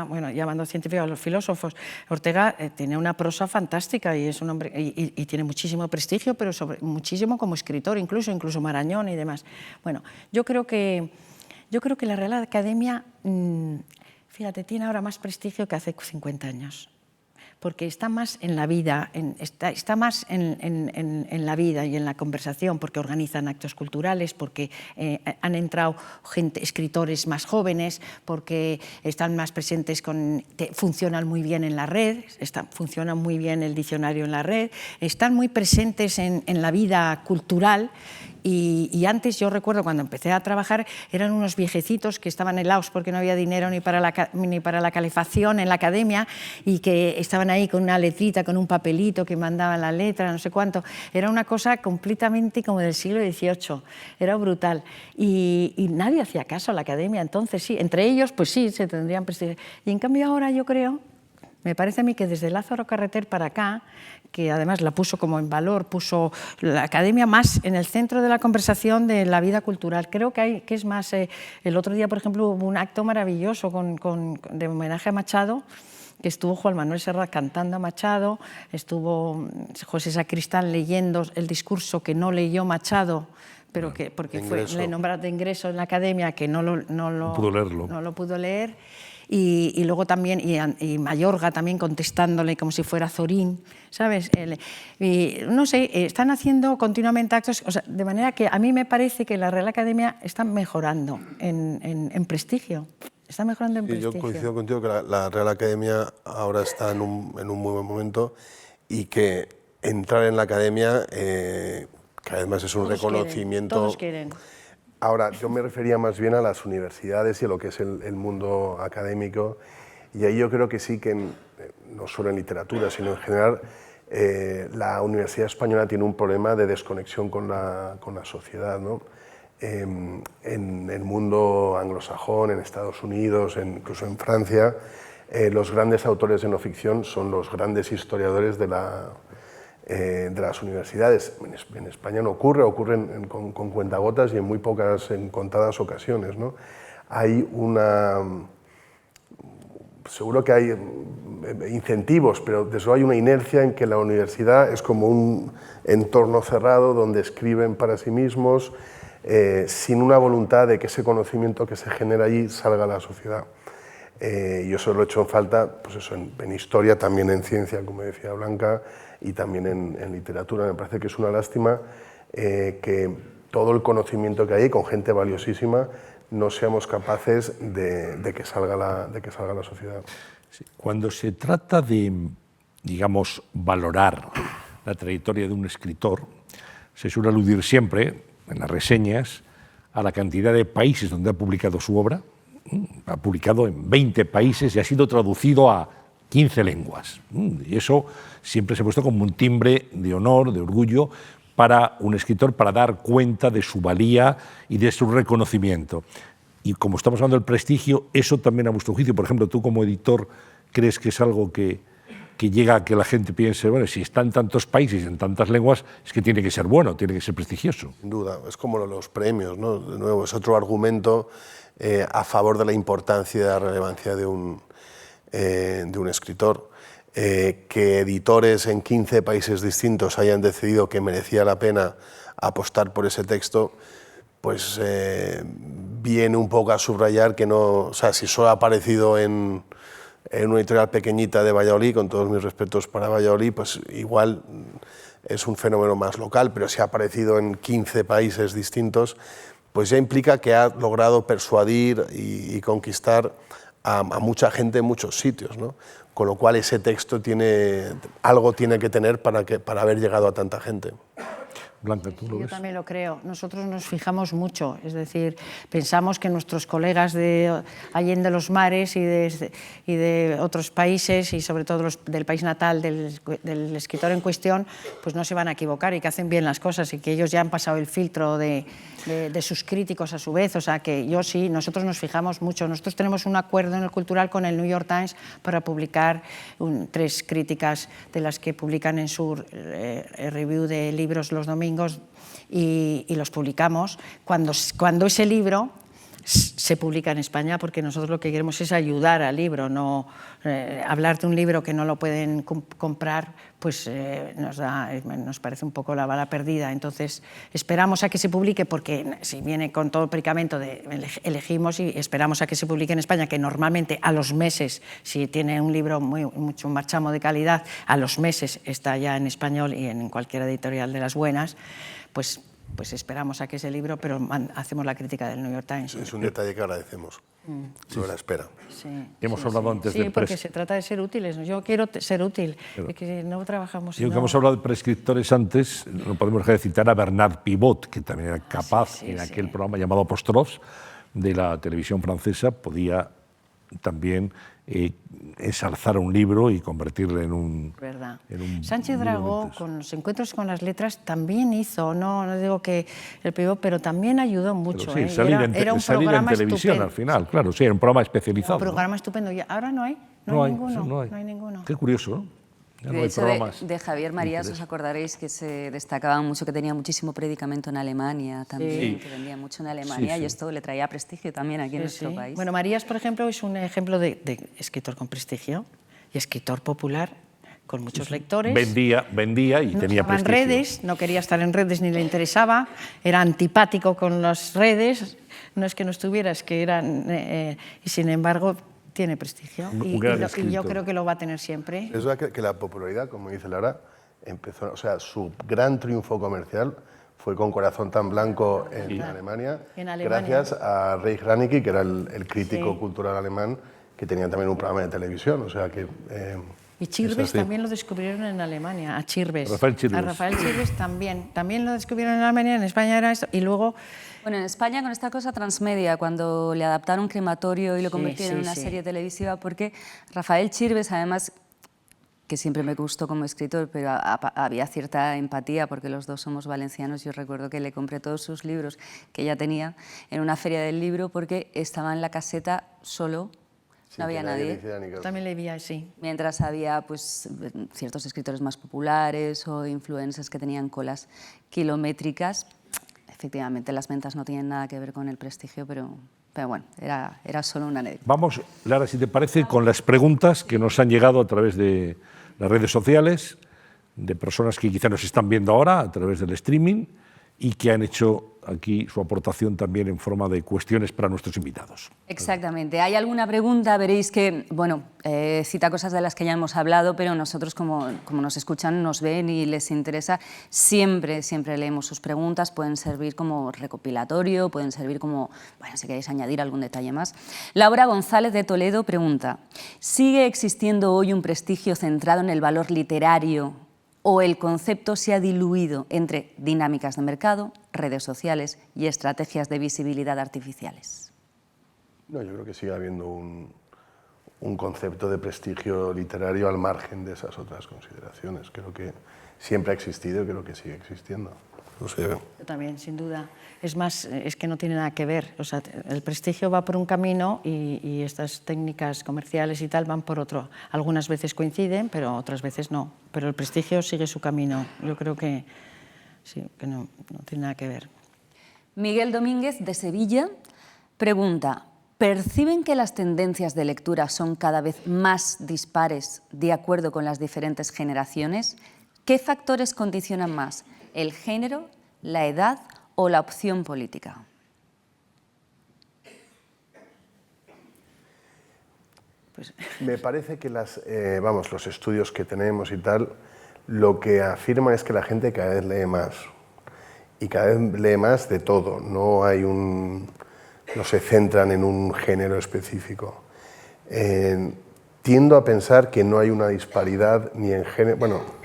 Speaker 4: bueno, llamando científicos a los filósofos, Ortega tiene una prosa fantástica y es un hombre y tiene muchísimo prestigio, pero muchísimo como escritor, incluso Marañón y demás. Bueno, yo creo que la Real Academia, fíjate, tiene ahora más prestigio que hace 50 años. porque está más en la vida, está más en la vida y en la conversación, porque organizan actos culturales, porque han entrado escritores más jóvenes, porque están más presentes, funcionan muy bien en la red, funcionan muy bien el diccionario en la red, están muy presentes en la vida cultural. Y antes, yo recuerdo cuando empecé a trabajar, eran unos viejecitos que estaban helados porque no había dinero ni para la calefacción en la academia, y que estaban ahí con una letrita, con un papelito que mandaban la letra, no sé cuánto. Era una cosa completamente como del siglo XVIII, era brutal. Y nadie hacía caso a la academia, entonces sí, entre ellos pues sí, se tendrían prestigio. Y en cambio ahora yo creo, me parece a mí que desde Lázaro Carreter para acá, que además la puso como en valor, puso la academia más en el centro de la conversación de la vida cultural. Creo que es más, el otro día, por ejemplo, hubo un acto maravilloso de homenaje a Machado, que estuvo Juan Manuel Serrat cantando a Machado, estuvo José Sacristán leyendo el discurso que no leyó Machado, pero porque le nombraron de ingreso en la academia, que no lo pudo leer. Y luego también, y Mayorga también contestándole como si fuera Zorín, ¿sabes? No sé, están haciendo continuamente actos, o sea, de manera que a mí me parece que la Real Academia está mejorando en prestigio. Está mejorando en prestigio.
Speaker 3: Yo coincido contigo que la Real Academia ahora está en un muy buen momento, y que entrar en la Academia, que además es un reconocimiento...
Speaker 4: Todos quieren.
Speaker 3: Ahora, yo me refería más bien a las universidades y a lo que es el mundo académico, y ahí yo creo que sí que, no solo en literatura, sino en general, la Universidad Española tiene un problema de desconexión con la sociedad, ¿no? En el mundo anglosajón, en Estados Unidos, incluso en Francia, los grandes autores de no ficción son los grandes historiadores de las universidades. En España no ocurre con cuentagotas y en contadas ocasiones, ¿no? Hay seguro que hay incentivos, pero desde luego hay una inercia en que la universidad es como un entorno cerrado donde escriben para sí mismos, sin una voluntad de que ese conocimiento que se genera allí salga a la sociedad. Yo eso lo he hecho en falta, pues eso, en historia, también en ciencia, como decía Blanca, y también en literatura. Me parece que es una lástima que todo el conocimiento que hay, con gente valiosísima, no seamos capaces de que salga a la sociedad.
Speaker 1: Sí. Cuando se trata de, digamos, valorar la trayectoria de un escritor, se suele aludir siempre, en las reseñas, a la cantidad de países donde ha publicado su obra. Ha publicado en 20 países y ha sido traducido a 15 lenguas. Y eso siempre se ha puesto como un timbre de honor, de orgullo, para un escritor, para dar cuenta de su valía y de su reconocimiento. Y como estamos hablando del prestigio, eso también a vuestro juicio, por ejemplo, tú como editor, ¿crees que es algo que llega a que la gente piense, bueno, si está en tantos países, en tantas lenguas, es que tiene que ser bueno, tiene que ser prestigioso?
Speaker 3: Sin duda, es como los premios, ¿no? De nuevo, es otro argumento a favor de la importancia y de la relevancia de un escritor. Que editores en 15 países distintos hayan decidido que merecía la pena apostar por ese texto, pues viene un poco a subrayar que no, o sea, si solo ha aparecido en una editorial pequeñita de Valladolid, con todos mis respetos para Valladolid, pues igual es un fenómeno más local, pero si ha aparecido en 15 países distintos, pues ya implica que ha logrado persuadir y conquistar a mucha gente en muchos sitios, ¿no? Con lo cual ese texto algo tiene que tener para haber llegado a tanta gente.
Speaker 1: Blanca, ¿tú lo ves?
Speaker 4: Yo también lo creo. Nosotros nos fijamos mucho, es decir, pensamos que nuestros colegas de Allende los Mares y de otros países, y sobre todo del país natal del escritor en cuestión, pues no se van a equivocar y que hacen bien las cosas y que ellos ya han pasado el filtro de sus críticos a su vez. O sea que nosotros nos fijamos mucho. Nosotros tenemos un acuerdo en el Cultural con el New York Times para publicar 3 críticas de las que publican en su review de libros los domingos, y los publicamos cuando ese libro se publica en España, porque nosotros lo que queremos es ayudar al libro, no hablar de un libro que no lo pueden comprar, pues nos parece un poco la bala perdida. Entonces esperamos a que se publique, porque si viene con todo el predicamento elegimos y esperamos a que se publique en España, que normalmente a los meses, si tiene un libro mucho marchamo de calidad, a los meses está ya en español y en cualquier editorial de las buenas, pues esperamos a que ese libro, pero hacemos la crítica del New York Times.
Speaker 3: Es un detalle que agradecemos, sobre la espera.
Speaker 4: Sí,
Speaker 1: hemos hablado antes del
Speaker 4: porque se trata de ser útiles. Yo quiero ser útil, de que no trabajamos...
Speaker 1: Y aunque hemos hablado de prescriptores antes, no podemos dejar de citar a Bernard Pivot, que también era capaz, en aquel programa llamado Apostrophes de la televisión francesa, podía también ensalzar un libro y convertirle en un...
Speaker 4: Verdad.
Speaker 1: En
Speaker 4: Sánchez Dragó, con los encuentros con las letras, también hizo, no digo que el Pivot, pero también ayudó mucho.
Speaker 1: Pero sí, salir en televisión al final, claro, sí, era un programa especializado.
Speaker 4: Un programa estupendo. Y ahora no hay ninguno. No hay ninguno.
Speaker 1: Qué curioso, ¿no?
Speaker 2: De hecho, de Javier Marías os acordaréis que se destacaba mucho, que tenía muchísimo predicamento en Alemania también, que vendía mucho en Alemania, y esto le traía prestigio también aquí en nuestro país.
Speaker 4: Bueno, Marías, por ejemplo, es un ejemplo de escritor con prestigio y escritor popular, con muchos lectores.
Speaker 1: Vendía y tenía prestigio.
Speaker 4: En redes, no quería estar en redes ni le interesaba, era antipático con las redes, no es que no estuviera, es que eran... y sin embargo... tiene prestigio y yo creo que lo va a tener siempre.
Speaker 3: Es verdad que la popularidad, como dice Lara, empezó, o sea, su gran triunfo comercial fue con Corazón tan blanco en Alemania, gracias a Reich Ranicky, que era el crítico cultural alemán, que tenía también un programa de televisión, o sea que...
Speaker 4: y Chirves también lo descubrieron en Alemania, a Chirves. A Rafael Chirves también lo descubrieron en Alemania, en España era esto, y luego...
Speaker 2: Bueno, en España con esta cosa transmedia, cuando le adaptaron Crematorio y lo convirtieron en una serie televisiva, porque Rafael Chirves, además, que siempre me gustó como escritor, pero había cierta empatía porque los dos somos valencianos. Yo recuerdo que le compré todos sus libros que ella tenía en una feria del libro porque estaba en la caseta solo. No había nadie.
Speaker 4: También le vi así.
Speaker 2: Mientras había pues, ciertos escritores más populares o influencers que tenían colas kilométricas. Efectivamente, las ventas no tienen nada que ver con el prestigio, pero bueno, era solo una anécdota.
Speaker 1: Vamos, Lara, si te parece, con las preguntas que nos han llegado a través de las redes sociales, de personas que quizá nos están viendo ahora a través del streaming y que han hecho aquí su aportación también en forma de cuestiones para nuestros invitados.
Speaker 2: Exactamente. ¿Hay alguna pregunta? Veréis que, bueno, cita cosas de las que ya hemos hablado, pero nosotros, como nos escuchan, nos ven y les interesa, siempre leemos sus preguntas, pueden servir como recopilatorio, pueden servir como, bueno, si queréis añadir algún detalle más. Laura González de Toledo pregunta, ¿sigue existiendo hoy un prestigio centrado en el valor literario o el concepto se ha diluido entre dinámicas de mercado, redes sociales y estrategias de visibilidad artificiales?
Speaker 3: No, yo creo que sigue habiendo un concepto de prestigio literario al margen de esas otras consideraciones. Creo que siempre ha existido y creo que sigue existiendo. No sé.
Speaker 4: Yo también, sin duda. Es más, es que no tiene nada que ver. O sea, el prestigio va por un camino y estas técnicas comerciales y tal van por otro. Algunas veces coinciden, pero otras veces no. Pero el prestigio sigue su camino. Yo creo que sí, que no tiene nada que ver.
Speaker 2: Miguel Domínguez, de Sevilla, pregunta, ¿perciben que las tendencias de lectura son cada vez más dispares de acuerdo con las diferentes generaciones? ¿Qué factores condicionan más? ¿El género, la edad o la opción política?
Speaker 3: Pues... Me parece que los estudios que tenemos y tal, lo que afirma es que la gente cada vez lee más. Y cada vez lee más de todo. No se centran en un género específico. Tiendo a pensar que no hay una disparidad ni en género... Bueno,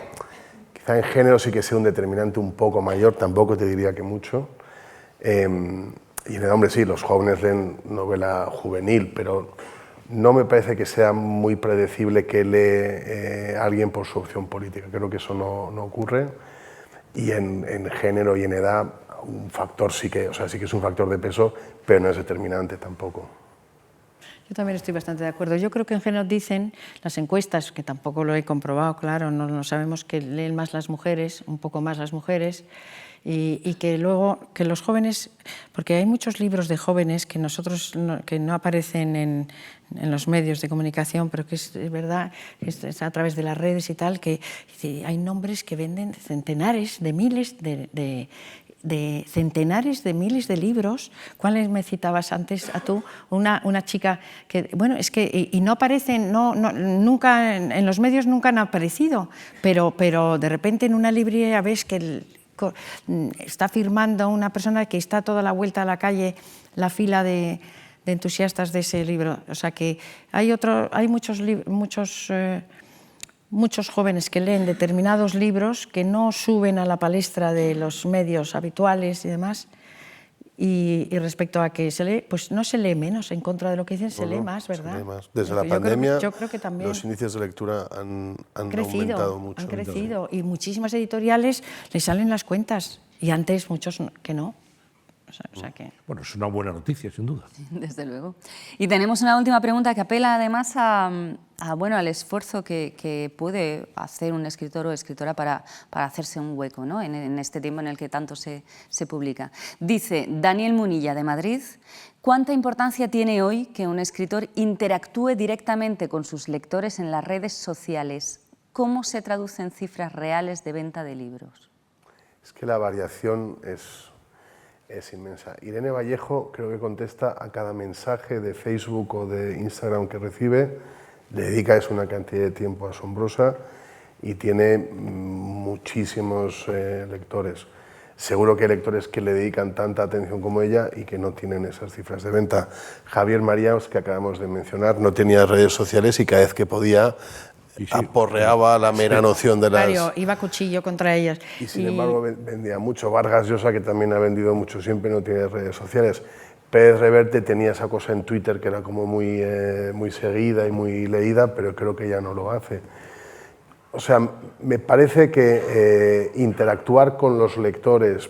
Speaker 3: en género sí que sea un determinante un poco mayor, tampoco te diría que mucho. Y en el hombre sí, los jóvenes leen novela juvenil, pero no me parece que sea muy predecible que lee alguien por su opción política. Creo que eso no ocurre. Y en género y en edad, un factor sí que es un factor de peso, pero no es determinante tampoco.
Speaker 4: Yo también estoy bastante de acuerdo. Yo creo que en general dicen las encuestas, que tampoco lo he comprobado, claro, no sabemos que leen más las mujeres, un poco más las mujeres, y que luego que los jóvenes, porque hay muchos libros de jóvenes que que no aparecen en los medios de comunicación, pero que es verdad, es a través de las redes y tal, que hay nombres que venden centenares de miles centenares de miles de libros. ¿Cuáles me citabas antes a tú? Una chica que, bueno, es que y no aparecen, nunca en los medios nunca han aparecido, pero de repente en una librería ves que está firmando una persona que está toda la vuelta a la calle, la fila de entusiastas de ese libro. O sea que hay muchos jóvenes que leen determinados libros que no suben a la palestra de los medios habituales y demás, y respecto a que se lee, pues no se lee menos, en contra de lo que dicen, se lee más, ¿verdad?
Speaker 3: Se lee más. Desde la pandemia,
Speaker 4: yo creo que también
Speaker 3: los índices de lectura han aumentado mucho.
Speaker 4: Han crecido, y muchísimas editoriales les salen las cuentas, y antes muchos que no. O sea que...
Speaker 1: Bueno, es una buena noticia, sin duda.
Speaker 2: Desde luego. Y tenemos una última pregunta que apela además al esfuerzo que puede hacer un escritor o escritora para hacerse un hueco, ¿no? en este tiempo en el que tanto se publica. Dice Daniel Munilla, de Madrid: ¿cuánta importancia tiene hoy que un escritor interactúe directamente con sus lectores en las redes sociales? ¿Cómo se traduce en cifras reales de venta de libros?
Speaker 3: Es que la variación es inmensa. Irene Vallejo creo que contesta a cada mensaje de Facebook o de Instagram que recibe, le dedica una cantidad de tiempo asombrosa y tiene muchísimos lectores. Seguro que hay lectores que le dedican tanta atención como ella y que no tienen esas cifras de venta. Javier Marías, que acabamos de mencionar, no tenía redes sociales y cada vez que podía aporreaba la mera noción de las...
Speaker 4: Claro, iba a cuchillo contra ellas.
Speaker 3: Y sin embargo vendía mucho. Vargas Llosa, que también ha vendido mucho, siempre no tiene redes sociales. Pérez Reverte tenía esa cosa en Twitter que era como muy seguida y muy leída, pero creo que ya no lo hace. O sea, me parece que interactuar con los lectores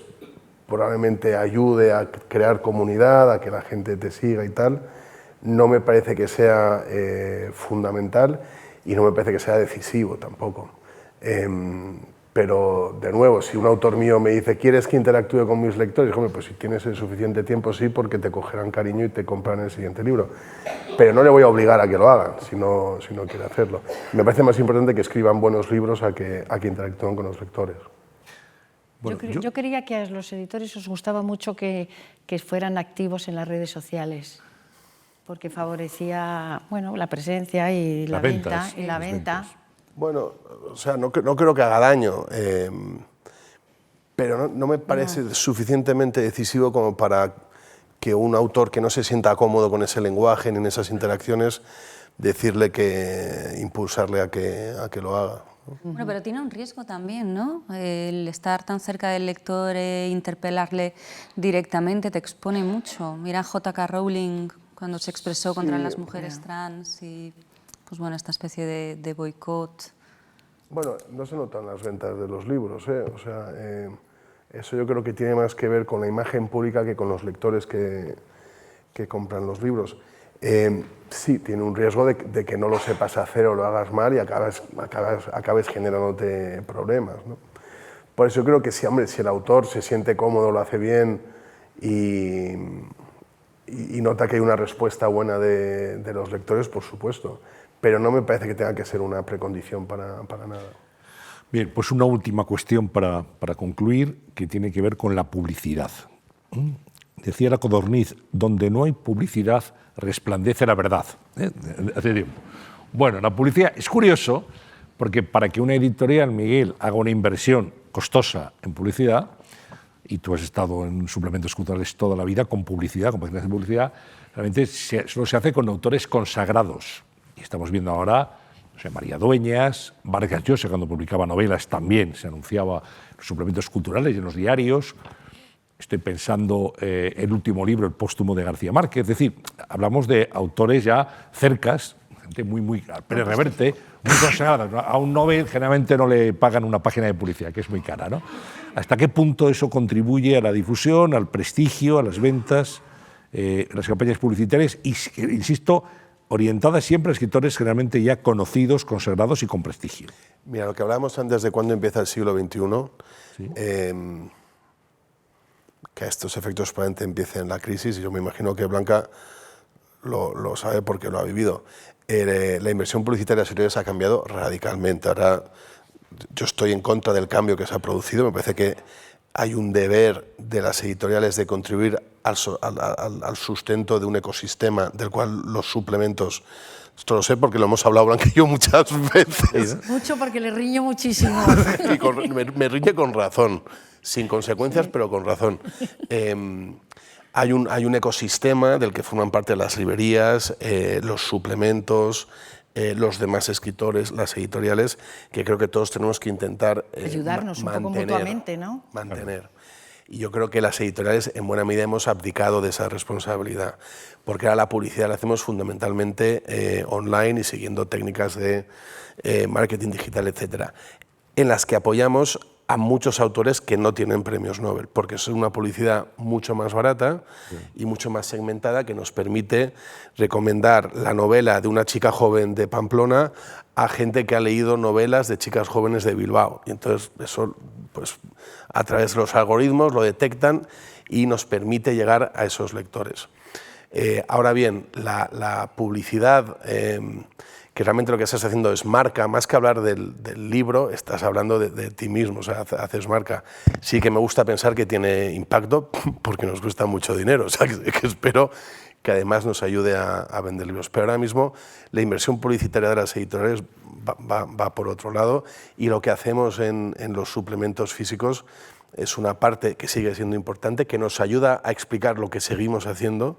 Speaker 3: probablemente ayude a crear comunidad, a que la gente te siga y tal. No me parece que sea fundamental. Y no me parece que sea decisivo tampoco. Pero, de nuevo, si un autor mío me dice ¿quieres que interactúe con mis lectores? Hombre, pues si tienes el suficiente tiempo, sí, porque te cogerán cariño y te compran el siguiente libro. Pero no le voy a obligar a que lo hagan, si no quiere hacerlo. Me parece más importante que escriban buenos libros a que interactúen con los lectores.
Speaker 4: Bueno, yo creía que a los editores os gustaba mucho que fueran activos en las redes sociales, porque favorecía, bueno, la presencia y la venta.
Speaker 3: Bueno, o sea, no creo que haga daño, pero no me parece suficientemente decisivo como para que un autor que no se sienta cómodo con ese lenguaje ni en esas interacciones, impulsarle a que lo haga.
Speaker 2: Bueno, pero tiene un riesgo también, ¿no? El estar tan cerca del lector e interpelarle directamente te expone mucho. Mira a J.K. Rowling cuando se expresó contra las mujeres trans y, pues bueno, esta especie de boicot.
Speaker 3: Bueno, no se notan las ventas de los libros, ¿eh? O sea, eso yo creo que tiene más que ver con la imagen pública que con los lectores que compran los libros. Sí, tiene un riesgo de que no lo sepas hacer o lo hagas mal y acabes generándote problemas, ¿no? Por eso yo creo que si el autor se siente cómodo, lo hace bien y nota que hay una respuesta buena de los lectores, por supuesto, pero no me parece que tenga que ser una precondición para nada.
Speaker 1: Bien, pues una última cuestión para concluir, que tiene que ver con la publicidad. Decía la Codorniz, donde no hay publicidad resplandece la verdad. Hace tiempo. Bueno, la publicidad es curioso, porque para que una editorial, Miguel, haga una inversión costosa en publicidad, y tú has estado en suplementos culturales toda la vida con publicidad, con páginas de publicidad, realmente solo se hace con autores consagrados. Y estamos viendo ahora, no sé, María Dueñas, Vargas Llosa, cuando publicaba novelas también se anunciaba en los suplementos culturales y en los diarios. Estoy pensando el último libro, el póstumo de García Márquez. Es decir, hablamos de autores ya cercas, gente muy Pérez Reverte, muy consagrada. A un Nobel generalmente no le pagan una página de publicidad, que es muy cara, ¿no? ¿Hasta qué punto eso contribuye a la difusión, al prestigio, a las ventas, las campañas publicitarias y, insisto, orientada siempre a escritores generalmente ya conocidos, consagrados y con prestigio.
Speaker 3: Mira, lo que hablábamos antes de cuándo empieza el siglo XXI,
Speaker 1: Sí.
Speaker 3: Que a estos efectos probablemente empiece en la crisis, y yo me imagino que Blanca lo sabe porque lo ha vivido. La inversión publicitaria en las editoriales ha cambiado radicalmente. Ahora yo estoy en contra del cambio que se ha producido, me parece que hay un deber de las editoriales de contribuir al sustento de un ecosistema del cual los suplementos, esto lo sé porque lo hemos hablado Blanca y yo muchas veces.
Speaker 4: Mucho porque le riño muchísimo.
Speaker 3: Y me riñe con razón, sin consecuencias, pero con razón. Hay un ecosistema del que forman parte las librerías, los suplementos, los demás escritores, las editoriales, que creo que todos tenemos que intentar
Speaker 4: ayudarnos un poco mutuamente, ¿no?
Speaker 3: Mantener. Y yo creo que las editoriales en buena medida hemos abdicado de esa responsabilidad, porque ahora la publicidad la hacemos fundamentalmente online y siguiendo técnicas de marketing digital, etcétera, en las que apoyamos a muchos autores que no tienen premios Nobel, porque es una publicidad mucho más barata y mucho más segmentada, que nos permite recomendar la novela de una chica joven de Pamplona a gente que ha leído novelas de chicas jóvenes de Bilbao. Y entonces eso, pues, a través de los algoritmos lo detectan y nos permite llegar a esos lectores. Ahora bien, la publicidad, que realmente lo que estás haciendo es marca, más que hablar del libro, estás hablando de ti mismo, o sea, haces marca. Sí que me gusta pensar que tiene impacto, porque nos cuesta mucho dinero, o sea, que espero que además nos ayude a vender libros. Pero ahora mismo la inversión publicitaria de las editoriales va por otro lado, y lo que hacemos en los suplementos físicos es una parte que sigue siendo importante, que nos ayuda a explicar lo que seguimos haciendo,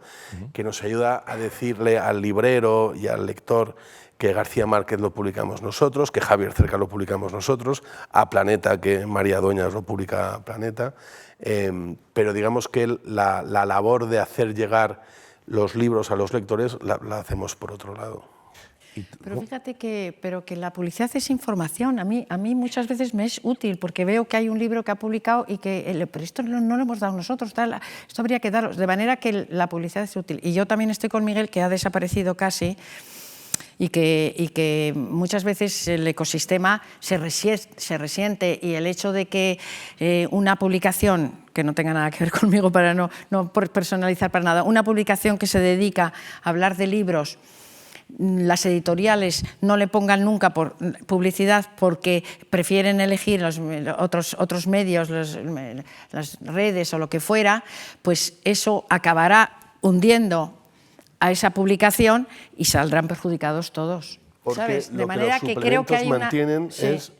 Speaker 3: que nos ayuda a decirle al librero y al lector que García Márquez lo publicamos nosotros, que Javier Cerca lo publicamos nosotros, a Planeta, que María Doñas lo publica Planeta, pero digamos que la labor de hacer llegar los libros a los lectores la hacemos por otro lado.
Speaker 4: Pero fíjate que la publicidad es información. A mí muchas veces me es útil, porque veo que hay un libro que ha publicado y que pero esto no lo hemos dado nosotros, esto habría que darlo, de manera que la publicidad es útil. Y yo también estoy con Miguel, que ha desaparecido casi, y que muchas veces el ecosistema se resiente, y el hecho de que una publicación, que no tenga nada que ver conmigo para no personalizar para nada, una publicación que se dedica a hablar de libros, las editoriales no le pongan nunca por publicidad porque prefieren elegir los otros medios, las redes o lo que fuera, pues eso acabará hundiendo a esa publicación y saldrán perjudicados todos.
Speaker 3: Porque
Speaker 4: ¿sabes? De
Speaker 3: lo
Speaker 4: manera
Speaker 3: que los
Speaker 4: que creo que hay una...
Speaker 3: mantienen
Speaker 4: Sí.
Speaker 3: es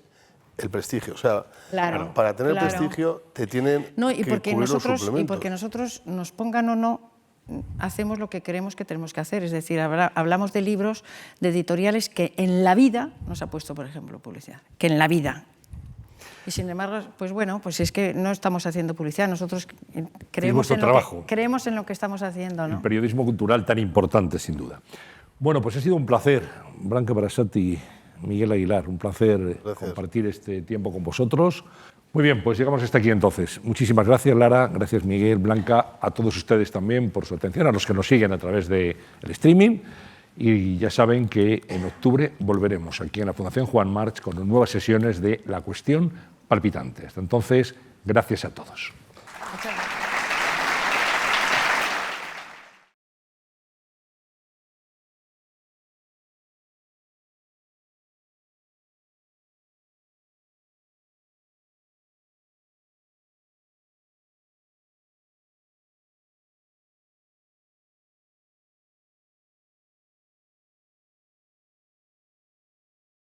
Speaker 3: el prestigio. O sea,
Speaker 4: Claro,
Speaker 3: para tener
Speaker 4: claro.
Speaker 3: prestigio te tienen
Speaker 4: y
Speaker 3: que
Speaker 4: porque
Speaker 3: cubrir los suplementos.
Speaker 4: y porque nosotros, nos pongan o no, hacemos lo que creemos que tenemos que hacer. Es decir, hablamos de libros, de editoriales que en la vida nos ha puesto, por ejemplo, publicidad. Que en la vida. Y sin embargo, pues bueno, pues es que no estamos haciendo publicidad. Nosotros creemos en lo que estamos haciendo, ¿no?
Speaker 1: El periodismo cultural tan importante, sin duda. Bueno, pues ha sido un placer, Blanca Barasati, Miguel Aguilar, un placer compartir este tiempo con vosotros. Muy bien, pues llegamos hasta aquí entonces. Muchísimas gracias, Lara, gracias, Miguel, Blanca, a todos ustedes también por su atención, a los que nos siguen a través del streaming. Y ya saben que en octubre volveremos aquí en la Fundación Juan March con nuevas sesiones de La Cuestión Palpitante. Hasta entonces, gracias a todos.
Speaker 4: Muchas gracias.